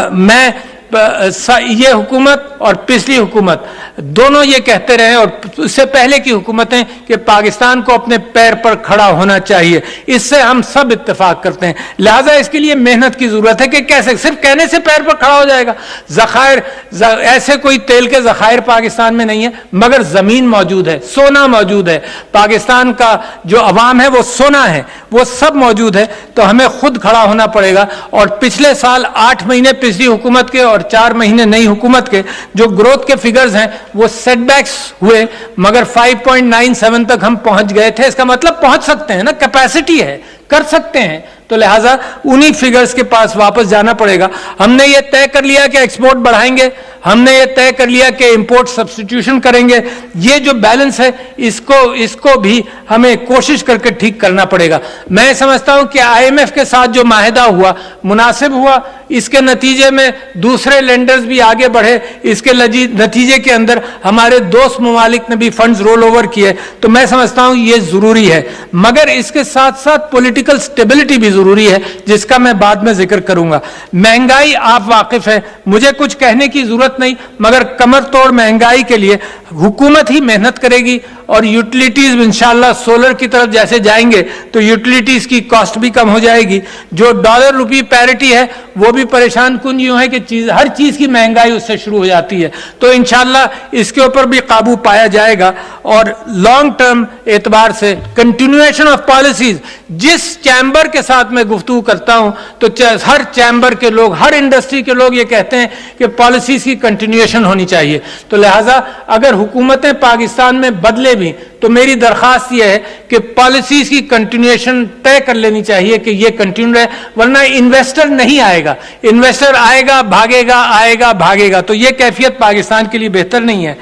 मैं ये हुकूमत और पिछली हुकूमत दोनों ये कहते रहे, और उससे पहले की हुकूमतें, कि पाकिस्तान को अपने पैर पर खड़ा होना चाहिए। इससे हम सब इत्तेफाक करते हैं। लिहाजा इसके लिए मेहनत की जरूरत है कि कैसे सिर्फ कहने से पैर पर खड़ा हो जाएगा। जखायर, ऐसे कोई तेल के जखायर पाकिस्तान में नहीं है, मगर जमीन मौजूद है, सोना मौजूद है। पाकिस्तान का जो अवाम है वो सोना है, वो सब मौजूद है। तो हमें खुद खड़ा होना पड़ेगा। और पिछले साल 8 महीने पिछली हुकूमत के और 4 महीने नई हुकूमत के जो ग्रोथ के फिगर्स हैं वो सेटबैक्स हुए, मगर 5.97 तक हम पहुंच गए थे। इसका मतलब पहुंच सकते हैं ना, कैपेसिटी है, कर सकते हैं। तो लिहाजा उन्हीं फिगर्स के पास वापस जाना पड़ेगा। हमने ये तय कर लिया कि एक्सपोर्ट बढ़ाएंगे, हमने ये तय कर लिया कि इंपोर्ट सब्स्टिट्यूशन करेंगे। ये जो बैलेंस है इसको भी हमें कोशिश करके ठीक करना पड़ेगा। मैं समझता हूं कि IMF के साथ जो माहिदा हुआ मुनासिब हुआ, इसके नतीजे में दूसरे लेंडर्स भी आगे बढ़े, इसके नतीजे के अंदर हमारे दोस्त ममालिक ने भी फंड्स रोल ओवर किए। तो मैं समझता हूं ये जरूरी है, मगर इसके साथ साथ पॉलिटिकल स्टेबिलिटी भी जरूरी है, जिसका मैं बाद में जिक्र करूंगा। महंगाई आप वाकिफ है, मुझे कुछ कहने की जरूरत नहीं, मगर कमर तोड़ महंगाई के लिए हुकूमत ही मेहनत करेगी। और यूटिलिटीज इंशाल्लाह सोलर की तरफ जैसे जाएंगे तो यूटिलिटीज की कॉस्ट भी कम हो जाएगी। जो डॉलर रुपी पैरिटी है वो भी परेशान कुन यूं है कि हर चीज की महंगाई उससे शुरू हो जाती है। तो इंशाल्लाह इसके ऊपर भी काबू पाया जाएगा। और लॉन्ग टर्म एतबार से कंटिन्यूएशन ऑफ पॉलिसीज, जिस चैम्बर के साथ मैं गुफ्तगू करता हूं तो हर चैम्बर के लोग, हर इंडस्ट्री के लोग ये कहते हैं कि पॉलिसीज की कंटिन्यूएशन होनी चाहिए। तो लिहाजा अगर हुकूमतें पाकिस्तान में बदले भी तो मेरी दरखास्त यह है कि पॉलिसीज की कंटिन्यूएशन तय कर लेनी चाहिए कि ये कंटिन्यू रहे, वरना इन्वेस्टर नहीं आएगा। इन्वेस्टर आएगा भागेगा, आएगा भागेगा, तो ये कैफियत पाकिस्तान के लिए बेहतर नहीं है।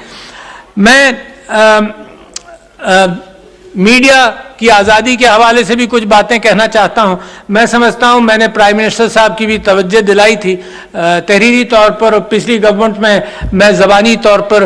मैं मीडिया की आज़ादी के हवाले से भी कुछ बातें कहना चाहता हूं। मैं समझता हूं मैंने प्राइम मिनिस्टर साहब की भी तवज्जो दिलाई थी तहरीरी तौर पर, और पिछली गवर्नमेंट में मैं ज़बानी तौर पर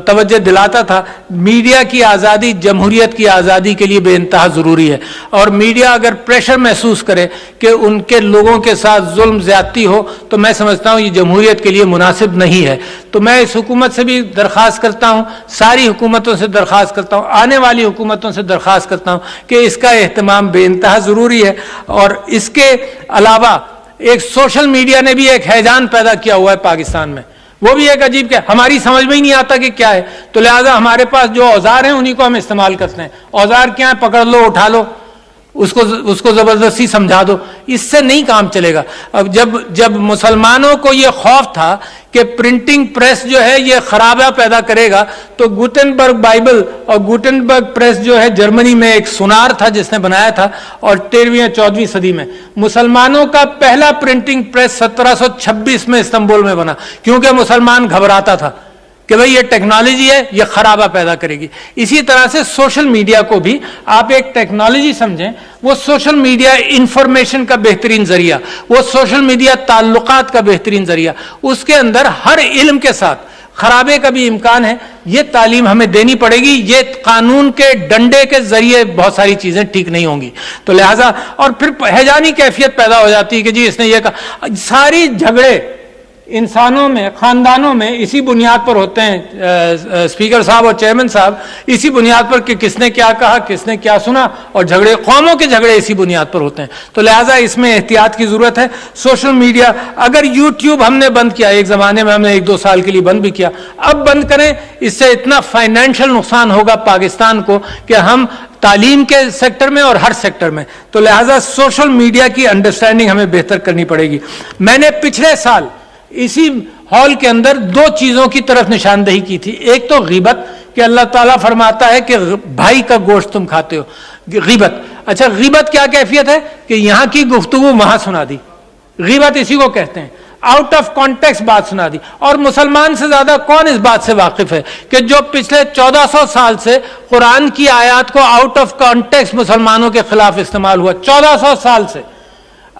तवज्जो दिलाता था। मीडिया की आज़ादी जमहूरियत की आज़ादी के लिए बेइंतहा ज़रूरी है। और मीडिया अगर प्रेशर महसूस करे कि उनके लोगों के साथ जुल्म ज़्यादती हो तो मैं समझता हूँ ये जमहूरियत के लिए मुनासिब नहीं है। तो मैं इस हुकूमत से भी दरख्वास्त करता हूँ, सारी हुकूमतों से दरख्वास्त करता हूँ, आने वाली हुकूमतों से दरख्वास्त करता हूं कि इसका एहतमाम बेइंतहा जरूरी है। और इसके अलावा एक सोशल मीडिया ने भी एक हैजान पैदा किया हुआ है पाकिस्तान में, वो भी एक अजीब, क्या हमारी समझ में ही नहीं आता कि क्या है। तो लिहाजा हमारे पास जो औजार हैं उन्हीं को हम इस्तेमाल करते हैं। औजार क्या है, पकड़ लो उठा लो, اس کو زبردستی سمجھا دو، اس سے نہیں کام چلے گا۔ اب جب مسلمانوں کو یہ خوف تھا کہ پرنٹنگ پریس جو ہے یہ خرابہ پیدا کرے گا، تو گوٹنبرگ بائبل اور گوٹنبرگ پریس جو ہے جرمنی میں ایک سونار تھا جس نے بنایا تھا، اور 13ویں یا 14ویں صدی میں مسلمانوں کا پہلا پرنٹنگ پریس 1726 میں استنبول میں بنا، کیونکہ مسلمان گھبراتا تھا کہ بھئی یہ ٹیکنالوجی ہے، یہ خرابہ پیدا کرے گی۔ اسی طرح سے سوشل میڈیا کو بھی آپ ایک ٹیکنالوجی سمجھیں، وہ سوشل میڈیا انفارمیشن کا بہترین ذریعہ، وہ سوشل میڈیا تعلقات کا بہترین ذریعہ، اس کے اندر ہر علم کے ساتھ خرابے کا بھی امکان ہے۔ یہ تعلیم ہمیں دینی پڑے گی، یہ قانون کے ڈنڈے کے ذریعے بہت ساری چیزیں ٹھیک نہیں ہوں گی۔ تو لہٰذا اور پھر ہیجانی کیفیت پیدا ہو جاتی ہے کہ جی اس نے یہ کہا۔ ساری جھگڑے انسانوں میں، خاندانوں میں اسی بنیاد پر ہوتے ہیں، اسپیکر صاحب اور چیئرمین صاحب، اسی بنیاد پر کہ کس نے کیا کہا، کس نے کیا سنا، اور جھگڑے، قوموں کے جھگڑے اسی بنیاد پر ہوتے ہیں۔ تو لہٰذا اس میں احتیاط کی ضرورت ہے۔ سوشل میڈیا، اگر یوٹیوب ہم نے بند کیا، ایک زمانے میں ہم نے 1-2 سال کے لیے بند بھی کیا، اب بند کریں، اس سے اتنا فائنینشل نقصان ہوگا پاکستان کو کہ ہم تعلیم کے سیکٹر میں اور ہر سیکٹر میں، تو لہٰذا سوشل میڈیا کی انڈرسٹینڈنگ ہمیں بہتر کرنی پڑے گی۔ میں نے پچھلے سال اسی ہال کے اندر 2 چیزوں کی طرف نشاندہی کی تھی۔ ایک تو غیبت، کہ اللہ تعالیٰ فرماتا ہے کہ بھائی کا گوشت تم کھاتے ہو، غیبت۔ اچھا غیبت کیا کیفیت ہے کہ یہاں کی گفتگو وہاں سنا دی، غیبت اسی کو کہتے ہیں، آؤٹ آف کانٹیکسٹ بات سنا دی۔ اور مسلمان سے زیادہ کون اس بات سے واقف ہے کہ جو پچھلے 1400 سال سے قرآن کی آیات کو آؤٹ آف کانٹیکسٹ مسلمانوں کے خلاف استعمال ہوا، 1400 سال سے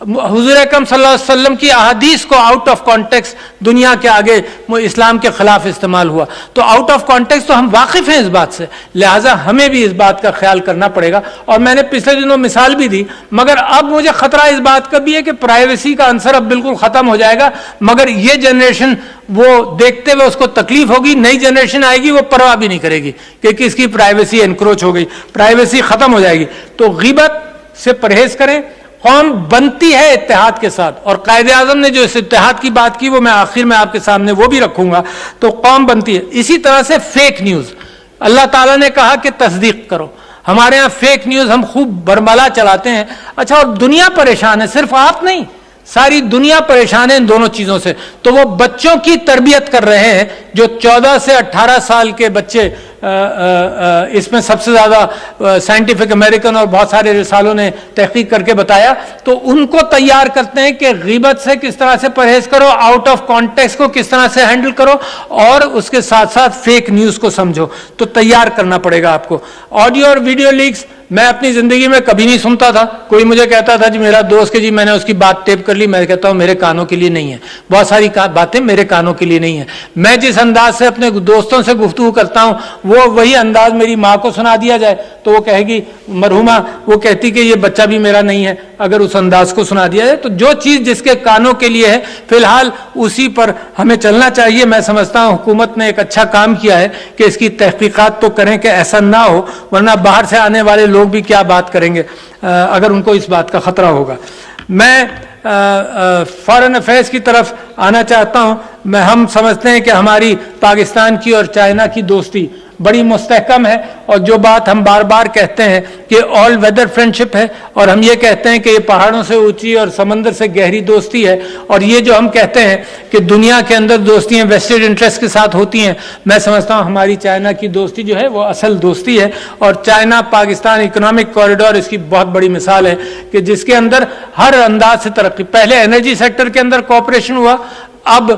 حضور اکرم صلی اللہ علیہ وسلم کی احادیث کو آؤٹ آف کانٹیکسٹ دنیا کے آگے اسلام کے خلاف استعمال ہوا۔ تو آؤٹ آف کانٹیکسٹ تو ہم واقف ہیں اس بات سے، لہٰذا ہمیں بھی اس بات کا خیال کرنا پڑے گا۔ اور میں نے پچھلے دنوں مثال بھی دی، مگر اب مجھے خطرہ اس بات کا بھی ہے کہ پرائیویسی کا عنصر اب بالکل ختم ہو جائے گا، مگر یہ جنریشن وہ دیکھتے ہوئے اس کو تکلیف ہوگی، نئی جنریشن آئے گی وہ پرواہ بھی نہیں کرے گی کہ کس کی پرائیویسی انکروچ ہو گئی، پرائیویسی ختم ہو جائے گی۔ تو غیبت سے پرہیز کریں۔ قوم بنتی ہے اتحاد کے ساتھ، اور قائد اعظم نے جو اس اتحاد کی بات کی وہ میں آخر میں آپ کے سامنے وہ بھی رکھوں گا۔ تو قوم بنتی ہے۔ اسی طرح سے فیک نیوز، اللہ تعالیٰ نے کہا کہ تصدیق کرو، ہمارے ہاں فیک نیوز ہم خوب برملا چلاتے ہیں۔ اچھا، اور دنیا پریشان ہے، صرف آپ نہیں، ساری دنیا پریشان ہے ان دونوں چیزوں سے۔ تو وہ بچوں کی تربیت کر رہے ہیں، جو 14 سے 18 سال کے بچے، اس میں سب سے زیادہ سائنٹیفک امریکن اور بہت سارے رسالوں نے تحقیق کر کے بتایا، تو ان کو تیار کرتے ہیں کہ غیبت سے کس طرح سے پرہیز کرو، آؤٹ آف کانٹیکسٹ کو کس طرح سے ہینڈل کرو، اور اس کے ساتھ ساتھ فیک نیوز کو سمجھو۔ تو تیار کرنا پڑے گا آپ کو۔ آڈیو اور ویڈیو لیکس میں اپنی زندگی میں کبھی نہیں سنتا تھا۔ کوئی مجھے کہتا تھا جی میرا دوست کہ جی میں نے اس کی بات ٹیپ کر لی، میں کہتا ہوں میرے کانوں کے لیے نہیں ہے، بہت ساری باتیں میرے کانوں کے لیے نہیں ہے۔ میں جس انداز سے اپنے دوستوں سے گفتگو کرتا ہوں وہ وہی انداز میری ماں کو سنا دیا جائے تو وہ کہے گی، مرحومہ وہ کہتی کہ یہ بچہ بھی میرا نہیں ہے اگر اس انداز کو سنا دیا جائے۔ تو جو چیز جس کے کانوں کے لیے ہے فی الحال اسی پر ہمیں چلنا چاہیے۔ میں سمجھتا ہوں حکومت نے ایک اچھا کام کیا ہے کہ اس کی تحقیقات تو کریں کہ ایسا نہ ہو، ورنہ باہر سے آنے والے لوگ بھی کیا بات کریں گے اگر ان کو اس بات کا خطرہ ہوگا۔ میں فارن افیئرس کی طرف آنا چاہتا ہوں۔ ہم سمجھتے ہیں کہ ہماری پاکستان کی اور چائنا کی دوستی بڑی مستحکم ہے، اور جو بات ہم بار بار کہتے ہیں کہ آل ویدر فرینڈشپ ہے، اور ہم یہ کہتے ہیں کہ یہ پہاڑوں سے اونچی اور سمندر سے گہری دوستی ہے، اور یہ جو ہم کہتے ہیں کہ دنیا کے اندر دوستیاں ویسٹڈ انٹرسٹ کے ساتھ ہوتی ہیں، میں سمجھتا ہوں ہماری چائنا کی دوستی جو ہے وہ اصل دوستی ہے۔ اور چائنا پاکستان اکنامک کوریڈور اس کی بہت بڑی مثال ہے کہ جس کے اندر ہر انداز سے ترقی، پہلے انرجی سیکٹر کے اندر کوآپریشن ہوا، اب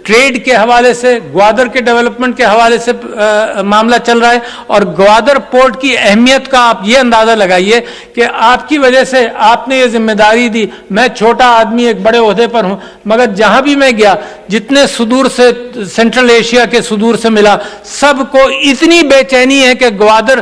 ٹریڈ کے حوالے سے، گوادر کے ڈیولپمنٹ کے حوالے سے معاملہ چل رہا ہے۔ اور گوادر پورٹ کی اہمیت کا آپ یہ اندازہ لگائیے کہ آپ کی وجہ سے آپ نے یہ ذمہ داری دی، میں چھوٹا آدمی ایک بڑے عہدے پر ہوں، مگر جہاں بھی میں گیا، جتنے صدور سے، سینٹرل ایشیا کے صدور سے ملا، سب کو اتنی بے چینی ہے کہ گوادر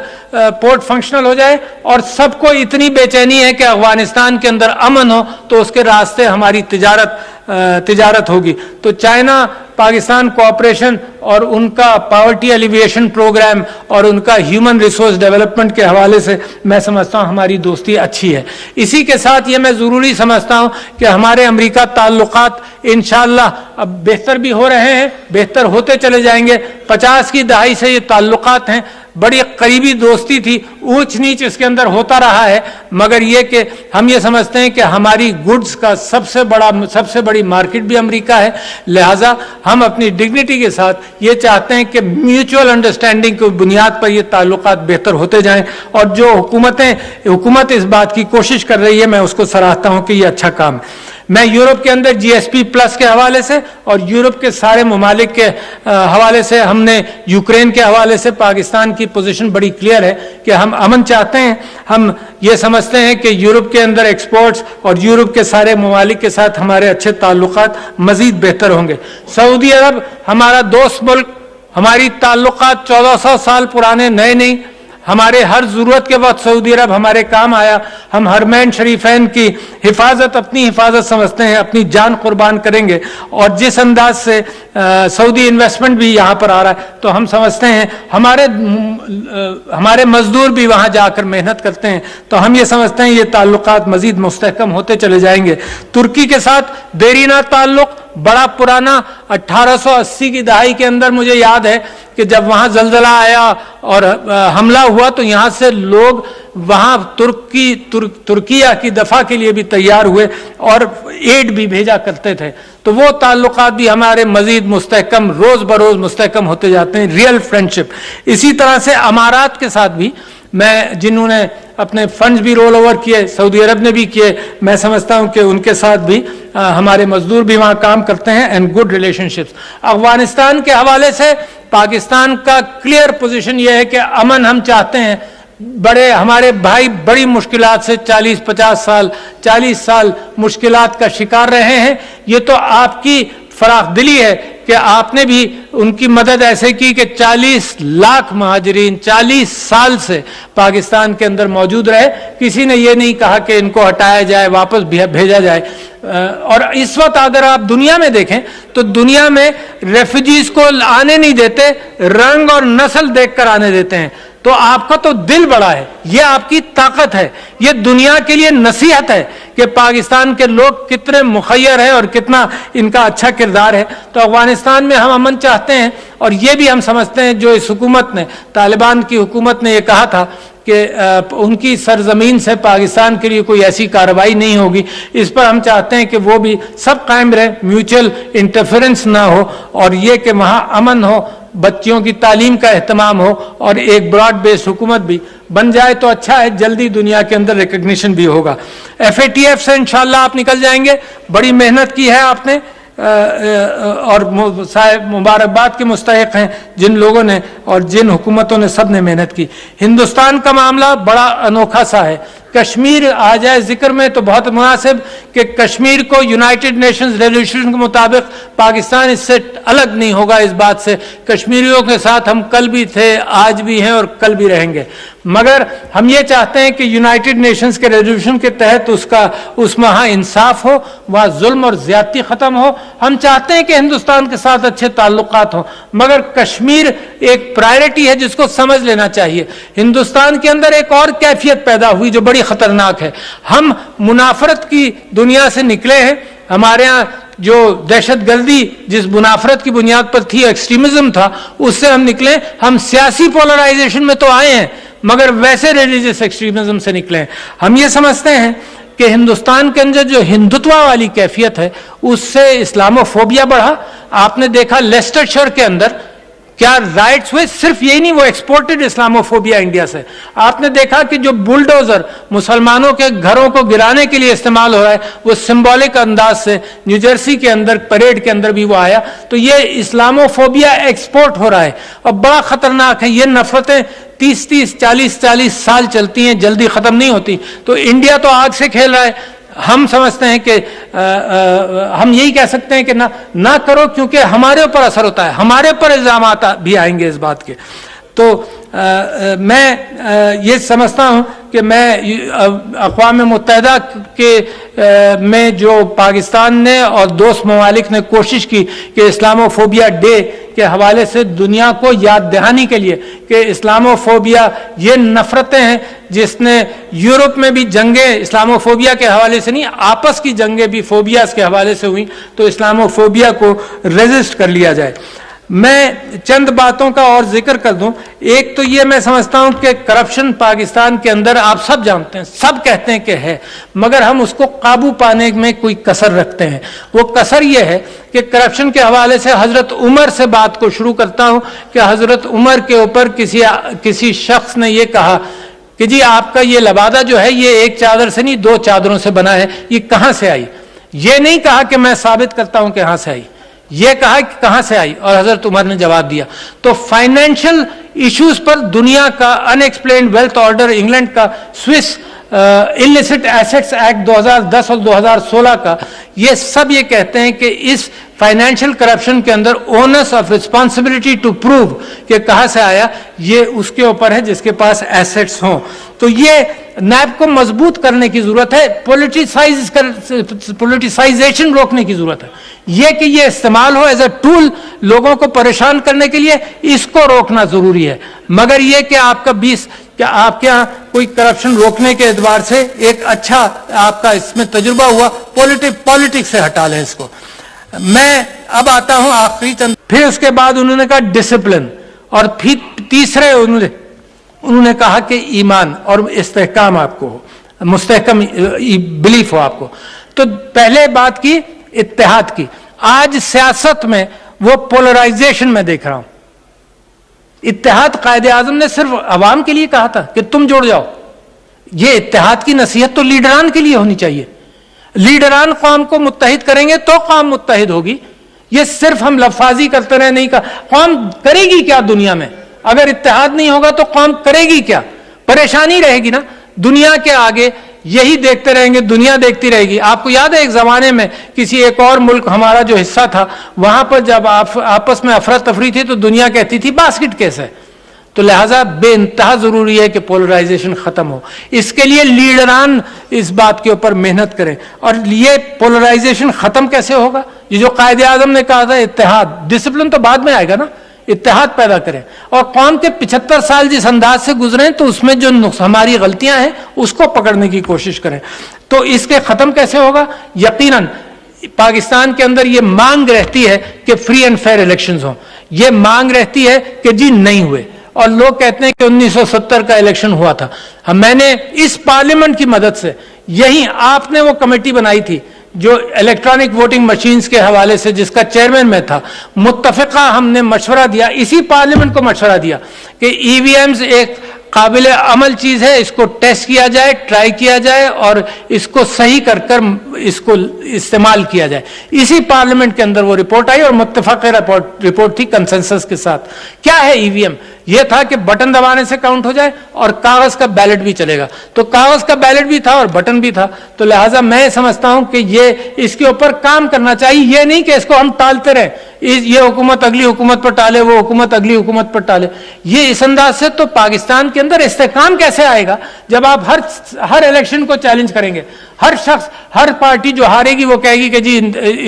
پورٹ فنکشنل ہو جائے، اور سب کو اتنی بے چینی ہے کہ افغانستان کے اندر امن ہو تو اس کے راستے ہماری تجارت ہوگی۔ تو چائنا پاکستان کوآپریشن اور ان کا پاورٹی ایلیویشن پروگرام اور ان کا ہیومن ریسورس ڈیولپمنٹ کے حوالے سے میں سمجھتا ہوں ہماری دوستی اچھی ہے۔ اسی کے ساتھ یہ میں ضروری سمجھتا ہوں کہ ہمارے امریکہ تعلقات انشاءاللہ اب بہتر بھی ہو رہے ہیں، بہتر ہوتے چلے جائیں گے۔ 50 کی دہائی سے یہ تعلقات ہیں، बड़ी करीबी दोस्ती थी, ऊंच नीच इसके अंदर होता रहा है, मगर ये कि हम ये समझते हैं कि हमारी गुड्स का सबसे बड़ी मार्केट भी अमेरिका है, लिहाजा हम अपनी डिग्निटी के साथ ये चाहते हैं कि म्यूचुअल अंडरस्टैंडिंग की बुनियाद पर ये ताल्लुकात बेहतर होते जाएं, और जो हुकूमत इस बात की कोशिश कर रही है, मैं उसको सराहता हूं कि ये अच्छा काम है। मैं यूरोप के अंदर GSP प्लस के हवाले से और यूरोप के सारे ममालिक के हवाले से, हमने यूक्रेन के हवाले से पाकिस्तान की पोजीशन बड़ी क्लियर है कि हम अमन चाहते हैं। हम ये समझते हैं कि यूरोप के अंदर एक्सपोर्ट्स और यूरोप के सारे ममालिक के साथ हमारे अच्छे ताल्लुकात मजीद बेहतर होंगे। सऊदी अरब हमारा दोस्त मुल्क, हमारी ताल्लुकात 1400 साल पुराने, नए नहीं। हमारे हर जरूरत के वक्त सऊदी अरब हमारे काम आया। हम हरमैन शरीफैन की हिफाजत अपनी हिफाजत समझते हैं, अपनी जान कुर्बान करेंगे, और जिस अंदाज से सऊदी इन्वेस्टमेंट भी यहाँ पर आ रहा है, तो हम समझते हैं हमारे मजदूर भी वहाँ जाकर मेहनत करते हैं, तो हम ये समझते हैं ये ताल्लुकात मजीद मुस्तहकम होते चले जाएंगे। तुर्की के साथ देरीना ताल्लुक बड़ा पुराना, 1880 की दहाई के अंदर मुझे याद है कि जब वहां जलजला आया और हमला हुआ, तो यहां से लोग वहां तुर्किया की दफा के लिए भी तैयार हुए और एड भी भेजा करते थे। तो वो ताल्लुकात भी हमारे मजीद मुस्तहकम, रोज बरोज मुस्तहकम होते जाते हैं, रियल फ्रेंडशिप। इसी तरह से अमारात के साथ भी, मैं जिन्होंने अपने फंड्स भी रोल ओवर किए, सऊदी अरब ने भी किए, मैं समझता हूं कि उनके साथ भी हमारे मजदूर भी वहां काम करते हैं, एंड गुड रिलेशनशिप्स। अफगानिस्तान के हवाले से पाकिस्तान का क्लियर पोजीशन यह है कि अमन हम चाहते हैं। हमारे भाई बड़ी मुश्किलात से 40 साल मुश्किलात का शिकार रहे हैं। ये तो आपकी फराखदिली है कि आपने भी उनकी मदद ऐसे की कि 40 लाख महाजरीन 40 साल से पाकिस्तान के अंदर मौजूद रहे। किसी ने ये नहीं कहा कि इनको हटाया जाए, वापस भेजा जाए। और इस वक्त अगर आप दुनिया में देखें तो दुनिया में रेफ्यूजीज को आने नहीं देते, रंग और नस्ल देखकर आने देते हैं। तो आपका तो दिल बड़ा है, यह आपकी ताकत है, यह दुनिया के लिए नसीहत है कि पाकिस्तान के लोग कितने मुखय्यर हैं और कितना इनका अच्छा किरदार है। तो अफगानिस्तान में हम अमन चाहते हैं, और यह भी हम समझते हैं जो इस हुकूमत ने, तालिबान की हुकूमत ने यह कहा था कि उनकी सरजमीन से पाकिस्तान के लिए कोई ऐसी कार्रवाई नहीं होगी, इस पर हम चाहते हैं कि वो भी सब कायम रहे, म्यूचुअल इंटरफेरेंस ना हो, और ये कि वहाँ अमन हो, बच्चियों की तालीम का एहतमाम हो, और एक ब्रॉड बेस्ड हुकूमत भी बन जाए तो अच्छा है। जल्दी दुनिया के अंदर रिकग्निशन भी होगा। FATF से इंशाल्लाह आप निकल जाएंगे। बड़ी मेहनत की है आपने, और मुबारकबाद के मुस्तहिक हैं जिन लोगों ने और जिन हुकूमतों ने, सब ने मेहनत की। हिंदुस्तान का मामला बड़ा अनोखा सा है। कश्मीर आ जाए जिक्र में तो बहुत मुनासिब कि कश्मीर को यूनाइटेड नेशंस रेजोल्यूशन के मुताबिक पाकिस्तान इससे अलग नहीं होगा। इस बात से कश्मीरियों के साथ हम कल भी थे, आज भी हैं और कल भी रहेंगे। मगर हम ये चाहते हैं कि यूनाइटेड नेशंस के रेजोल्यूशन के तहत उसमें वहाँ इंसाफ हो, वहाँ जुल्म और ज्यादती खत्म हो। हम चाहते हैं कि हिंदुस्तान के साथ अच्छे ताल्लुकात हो, मगर कश्मीर एक प्रायोरिटी है जिसको समझ लेना चाहिए। हिंदुस्तान के अंदर एक और कैफियत पैदा हुई जो बड़ी खतरनाक है। हम मुनाफरत की दुनिया से निकले हैं। हमारे यहाँ जो दहशत गर्दी जिस मुनाफरत की बुनियाद पर थी, एक्सट्रीमिज्म था, उससे हम निकले। हम सियासी पोलराइजेशन में तो आए हैं, मगर वैसे रिलीजियस एक्सट्रीमिज्म से निकले हैं। हम ये समझते हैं कि हिंदुस्तान के अंदर जो हिंदुत्व वाली कैफियत है, उससे इस्लामोफोबिया बढ़ा। आपने देखा लेस्टरशायर के अंदर क्या राइट्स हुए, सिर्फ यही नहीं, वो एक्सपोर्टेड इस्लामोफोबिया इंडिया से। आपने देखा कि जो बुलडोजर मुसलमानों के घरों को गिराने के लिए इस्तेमाल हो रहा है, वो सिंबॉलिक अंदाज से न्यू जर्सी के अंदर परेड के अंदर भी वो आया। तो ये इस्लामोफोबिया एक्सपोर्ट हो रहा है और बड़ा खतरनाक है। ये नफरतें 30-30, 40-40 साल चलती हैं, जल्दी खत्म नहीं होती। तो इंडिया तो आग से खेल रहा है। हम समझते हैं कि हम यही कह सकते हैं कि ना करो, क्योंकि हमारे ऊपर असर होता है, हमारे ऊपर इल्जामात भी आएंगे इस बात के। तो मैं ये समझता हूँ कि मैं अक़वाम मुत्तहिदा के में जो पाकिस्तान ने और दोस्त ममालिक ने कोशिश की कि इस्लामोफोबिया डे के हवाले से दुनिया को याद दहानी के लिए कि इस्लामोफोबिया ये नफरतें हैं जिसने यूरोप में भी जंगें इस्लामोफोबिया के हवाले से नहीं, आपस की जंगें भी फोबियास के हवाले से हुई, तो इस्लामोफोबिया को रेजिस्ट कर लिया जाए। मैं चंद बातों का और जिक्र कर दूं। एक तो ये मैं समझता हूं कि करप्शन पाकिस्तान के अंदर आप सब जानते हैं, सब कहते हैं कि है, मगर हम उसको काबू पाने में कोई कसर रखते हैं। वो कसर ये है कि करप्शन के हवाले से हजरत उमर से बात को शुरू करता हूं कि हजरत उमर के ऊपर किसी शख्स ने ये कहा कि जी आपका ये लबादा जो है ये एक चादर से नहीं 2 चादरों से बना है, ये कहां से आई? ये नहीं कहा कि मैं साबित करता हूं कि कहां से आई, ये कहा कि कहां से आई, और हजरत उमर ने जवाब दिया। तो फाइनेंशियल इश्यूज पर दुनिया का अनएक्सप्लेन्ड वेल्थ ऑर्डर, इंग्लैंड का स्विस इलिसिट एसेट्स एक्ट 2010 और 2016 का, ये सब ये कहते हैं कि इस फाइनेंशियल करप्शन के अंदर onus of responsibility to prove कि कहां से आया, ये उसके ऊपर है जिसके पास एसेट्स हों। तो ये नैब को मजबूत करने की जरूरत है, पॉलिटिसाइजेशन रोकने की जरूरत है। ये कि ये इस्तेमाल हो एज अ टूल लोगों को परेशान करने के लिए, इसको रोकना जरूरी है। मगर ये कि आपके यहाँ कोई करप्शन रोकने के एतबार से एक अच्छा आपका इसमें तजुर्बा हुआ, पॉलिटिक्स से हटा लें इसको। मैं अब आता हूं आखिरी चंद, फिर उसके बाद उन्होंने कहा डिसिप्लिन, और फिर तीसरे उन्होंने कहा कि ईमान और इस्तेहकाम आपको हो, मुस्तहकम बिलीफ हो आपको। तो पहले बात की इत्तेहाद की। आज सियासत में वो पोलराइजेशन में देख रहा हूं। इत्तेहाद कायदे आजम ने सिर्फ अवाम के लिए कहा था कि तुम जुड़ जाओ। ये इत्तेहाद की नसीहत तो लीडरान के लिए होनी चाहिए। लीडरान कौम को मुत्तहिद करेंगे तो कौम मुत्तहिद होगी। ये सिर्फ हम लफाजी करते रहे नहीं का, कौम करेगी क्या दुनिया में? अगर इत्तेहाद नहीं होगा तो कौम करेगी क्या? परेशानी रहेगी ना। दुनिया के आगे यही देखते रहेंगे, दुनिया देखती रहेगी। आपको याद है एक जमाने में किसी एक और मुल्क हमारा जो हिस्सा था, वहां पर जब आपस में अफरा तफरी थी तो दुनिया कहती थी बास्केट केस है। तो लिहाजा बेइंतहा जरूरी है कि पोलराइजेशन खत्म हो। इसके लिए लीडरान इस बात के ऊपर मेहनत करें। और ये पोलराइजेशन खत्म कैसे होगा? ये जो कायदे आजम ने कहा था इत्तेहाद, डिसिप्लिन तो बाद में आएगा ना, इत्तेहाद पैदा करें। और कौम के 75 साल जिस अंदाज से गुजरे तो उसमें जो हमारी गलतियां हैं उसको पकड़ने की कोशिश करें। तो इसके खत्म कैसे होगा? यकीनन पाकिस्तान के अंदर ये मांग रहती है कि फ्री एंड फेयर इलेक्शंस हों। ये मांग रहती है कि जी नहीं हुए, और लोग कहते हैं कि 1970 का इलेक्शन हुआ था। मैंने इस पार्लियामेंट की मदद से, यही आपने वो कमेटी बनाई थी जो इलेक्ट्रॉनिक वोटिंग मशीन्स के हवाले से, जिसका चेयरमैन मैं था, मुत्तफिका हमने मशवरा दिया, इसी पार्लियामेंट को मशवरा दिया कि ईवीएम्स एक काबिल अमल चीज है, इसको टेस्ट किया जाए, ट्राई किया जाए और इसको सही कर इसको इस्तेमाल किया जाए। इसी पार्लियामेंट के अंदर वो रिपोर्ट आई और मुत्तफिका रिपोर्ट थी कंसेंसस के साथ। क्या है ईवीएम? यह था कि बटन दबाने से काउंट हो जाए और कागज का बैलेट भी चलेगा। तो कागज का बैलेट भी था और बटन भी था। तो लिहाजा मैं समझता हूं कि ये इसके ऊपर काम करना चाहिए। ये नहीं कि इसको हम टालते रहे, ये हुकूमत अगली हुकूमत पर टाले, वो हुकूमत अगली हुकूमत पर टाले। ये इस अंदाज से तो पाकिस्तान के अंदर इस्तेहकाम कैसे आएगा जब आप हर इलेक्शन को चैलेंज करेंगे? हर शख्स, हर पार्टी जो हारेगी वो कहेगी कि जी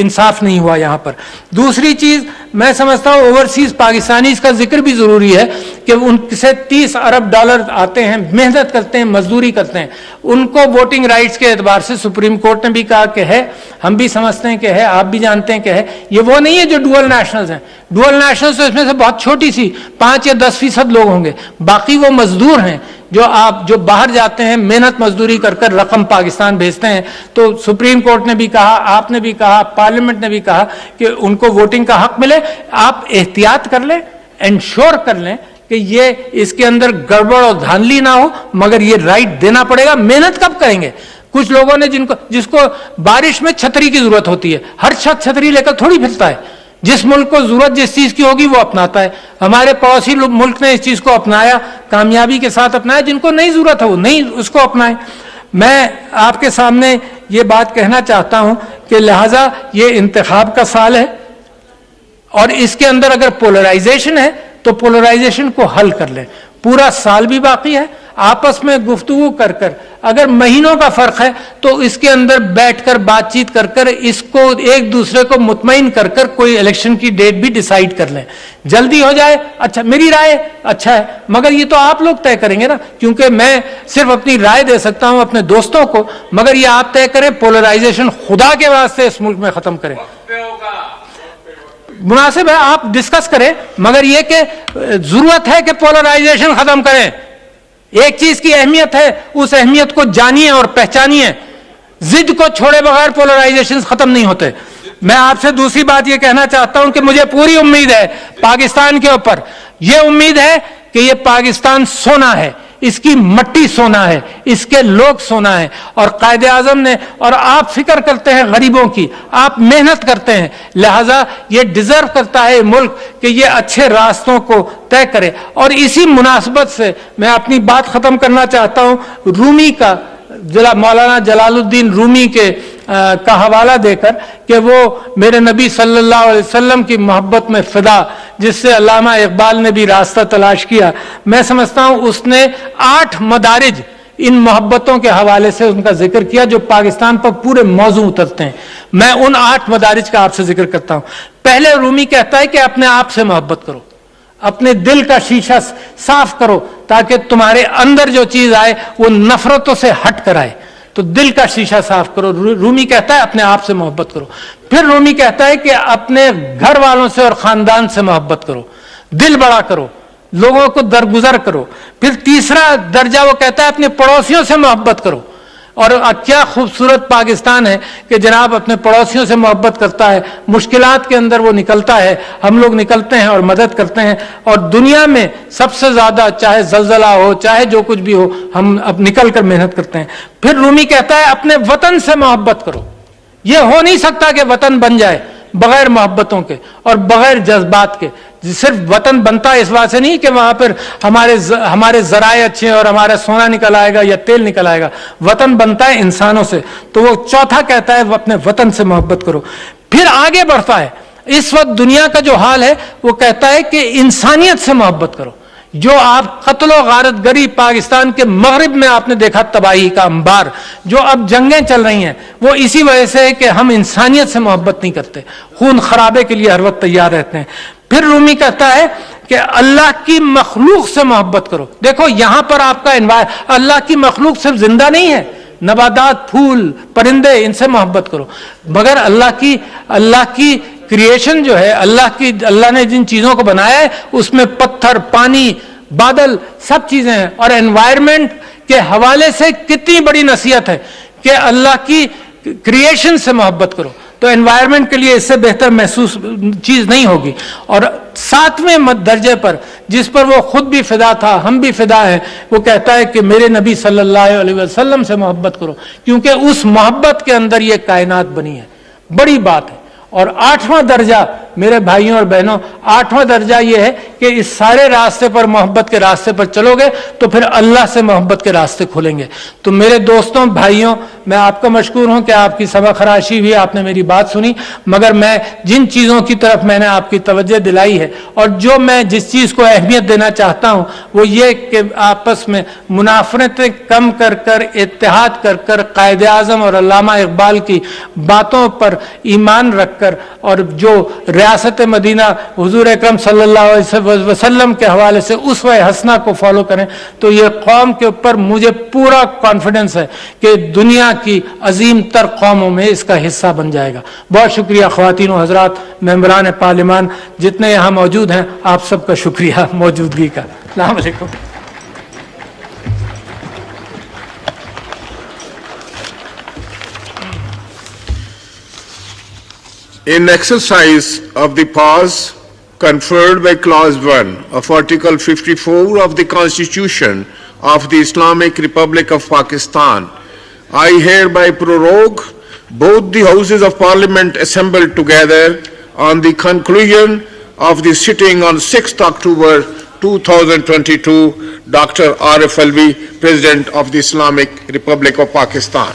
इंसाफ नहीं हुआ यहां पर। दूसरी चीज मैं समझता हूं ओवरसीज पाकिस्तानी का जिक्र भी जरूरी है कि उनसे 30 अरब डॉलर आते हैं, मेहनत करते हैं, मजदूरी करते हैं। उनको वोटिंग राइट्स के एतबार से सुप्रीम कोर्ट ने भी कहा कि है, हम भी समझते हैं कि है, आप भी जानते हैं कि है। ये वो नहीं है जो डुअल नेशनल्स हैं। डुअल नेशनल्स तो इसमें से बहुत छोटी सी 5 या 10% लोग होंगे, बाकी वो मजदूर हैं जो बाहर जाते हैं, मेहनत मजदूरी कर रकम पाकिस्तान भेजते हैं। तो सुप्रीम कोर्ट ने भी कहा, आपने भी कहा, पार्लियामेंट ने भी कहा कि उनको वोटिंग का हक मिले। आप एहतियात कर लें, इंश्योर कर लें कि ये इसके अंदर गड़बड़ और धांधली ना हो, मगर ये राइट देना पड़ेगा। मेहनत कब करेंगे? कुछ लोगों ने जिसको बारिश में छतरी की जरूरत होती है, हर शख्स छतरी लेकर थोड़ी फिरता है। जिस मुल्क को जरूरत जिस चीज की होगी वो अपनाता है। हमारे पड़ोसी मुल्क ने इस चीज को अपनाया, कामयाबी के साथ अपनाया। जिनको नहीं जरूरत है वो नहीं उसको अपनाए। मैं आपके सामने ये बात कहना चाहता हूं कि लिहाजा ये इंतखाब का साल है और इसके अंदर अगर पोलराइजेशन है तो पोलराइजेशन को हल कर लें। पूरा साल भी बाकी है, आपस में गुफ्तगू कर अगर महीनों का फर्क है तो इसके अंदर बैठकर बातचीत कर इसको एक दूसरे को मुतमईन कर कोई इलेक्शन की डेट भी डिसाइड कर लें। जल्दी हो जाए, अच्छा, मेरी राय अच्छा है, मगर ये तो आप लोग तय करेंगे ना, क्योंकि मैं सिर्फ अपनी राय दे सकता हूं अपने दोस्तों को, मगर ये आप तय करें। पोलराइजेशन खुदा के वास्ते इस मुल्क में खत्म करें। मुनासिब है आप डिस्कस करें, मगर यह कि जरूरत है कि पोलराइजेशन खत्म करें। एक चीज की अहमियत है, उस अहमियत को जानिए और पहचानिए। जिद को छोड़े बगैर पोलराइजेशन खत्म नहीं होते। मैं आपसे दूसरी बात यह कहना चाहता हूं कि मुझे पूरी उम्मीद है पाकिस्तान के ऊपर, यह उम्मीद है कि यह पाकिस्तान सोना है, इसकी मट्टी सोना है, इसके लोग सोना है। और कायदे आजम ने, और आप फिक्र करते हैं गरीबों की, आप मेहनत करते हैं, लिहाजा ये डिजर्व करता है मुल्क कि ये अच्छे रास्तों को तय करे। और इसी मुनासबत से मैं अपनी बात खत्म करना चाहता हूं रूमी का, मौलाना जलालुद्दीन रूमी के का हवाला देकर कि वो मेरे नबी सल्लल्लाहु अलैहि वसल्लम की मोहब्बत में फिदा, जिससे अल्लामा इकबाल ने भी रास्ता तलाश किया। मैं समझता हूं उसने 8 मदारिज इन मोहब्बतों के हवाले से उनका जिक्र किया जो पाकिस्तान पर पूरे मौजू उतरते हैं। मैं उन 8 मदारिज का आपसे जिक्र करता हूं। पहले रूमी कहता है कि अपने आप से मोहब्बत करो, अपने दिल का शीशा साफ करो ताकि तुम्हारे अंदर जो चीज आए वो नफरतों से हट कर आए। तो दिल का शीशा साफ करो। रूमी कहता है अपने आप से मोहब्बत करो। फिर रूमी कहता है कि अपने घर वालों से और खानदान से मोहब्बत करो, दिल बड़ा करो, लोगों को दरगुजर करो। फिर तीसरा दर्जा वो कहता है अपने पड़ोसियों से मोहब्बत करो। और क्या खूबसूरत पाकिस्तान है कि जनाब अपने पड़ोसियों से मोहब्बत करता है, मुश्किलात के अंदर वो निकलता है, हम लोग निकलते हैं और मदद करते हैं। और दुनिया में सबसे ज्यादा चाहे जलजला हो चाहे जो कुछ भी हो, हम अब निकल कर मेहनत करते हैं। फिर रूमी कहता है अपने वतन से मोहब्बत करो। यह हो नहीं सकता कि वतन बन जाए बगैर मोहब्बतों के और बगैर जज्बात के। सिर्फ वतन बनता है इस बात से नहीं कि वहां पर हमारे जराए अच्छे हैं और हमारा सोना निकल आएगा या तेल निकल आएगा। वतन बनता है इंसानों से। तो वो चौथा कहता है वो अपने वतन से मोहब्बत करो। फिर आगे बढ़ता है, इस वक्त दुनिया का जो हाल है वो कहता है कि इंसानियत से मोहब्बत करो। जो आप कत्लो गारत गरी पाकिस्तान के मगरिब में आपने देखा तबाही का अंबार, जो अब जंगें चल रही हैं, वो इसी वजह से है कि हम इंसानियत से मोहब्बत नहीं करते, खून खराबे के लिए हर वक्त तैयार रहते हैं। फिर रूमी कहता है कि अल्लाह की मखलूक से मोहब्बत करो। देखो यहां पर आपका अल्लाह की मखलूक सिर्फ जिंदा नहीं है, नबादात, फूल, परिंदे, इनसे मोहब्बत करो। मगर अल्लाह की क्रिएशन जो है, अल्लाह ने जिन चीजों को बनाया है उसमें पत्थर, पानी, बादल, सब चीजें हैं। और एनवायरमेंट के हवाले से कितनी बड़ी नसीहत है कि अल्लाह की क्रिएशन से मोहब्बत करो। तो एनवायरमेंट के लिए इससे बेहतर महसूस चीज नहीं होगी। और 7वें दर्जे पर, जिस पर वो खुद भी फिदा था, हम भी फिदा हैं, वो कहता है कि मेरे नबी सल्लल्लाहु अलैहि वसल्लम से मोहब्बत करो, क्योंकि उस मोहब्बत के अंदर ये कायनात बनी है। बड़ी बात है। और 8वां दर्जा मेरे भाइयों और बहनों, 8वां दर्जा यह है कि इस सारे रास्ते पर, मोहब्बत के रास्ते पर चलोगे तो फिर अल्लाह से मोहब्बत के रास्ते खुलेंगे। तो मेरे दोस्तों, भाइयों, मैं आपका मशकूर हूं कि आपकी सबक खराशी हुई, आपने मेरी बात सुनी। मगर मैं जिन चीज़ों की तरफ मैंने आपकी तवज्जो दिलाई है और जो मैं जिस चीज़ को अहमियत देना चाहता हूं वो ये कि आपस में मुनाफरतें कम कर कर, इत्तेहाद कर कर, कायदे आज़म और अल्लामा इकबाल की बातों पर ईमान रख कर, और जो रियासत मदीना हुजूर अकरम सल्लल्लाहु अलैहि वसल्लम के हवाले से उसवे हसना को फॉलो करें, तो ये कौम के ऊपर मुझे पूरा कॉन्फिडेंस है कि दुनिया की अजीम तर कौमों में इसका हिस्सा बन जाएगा। बहुत शुक्रिया ख्वातीन व हज़रात, मेंबरान पार्लिमान जितने यहाँ मौजूद हैं, आप सबका शुक्रिया मौजूदगी का। अस्सलाम वालेकुम। In exercise of the powers conferred by Clause 1 of Article 54 of the Constitution of the Islamic Republic of Pakistan, I hereby prorogue both the Houses of Parliament assembled together on the conclusion of the sitting on 6th October 2022, Dr. Arif Alvi, President of the Islamic Republic of Pakistan.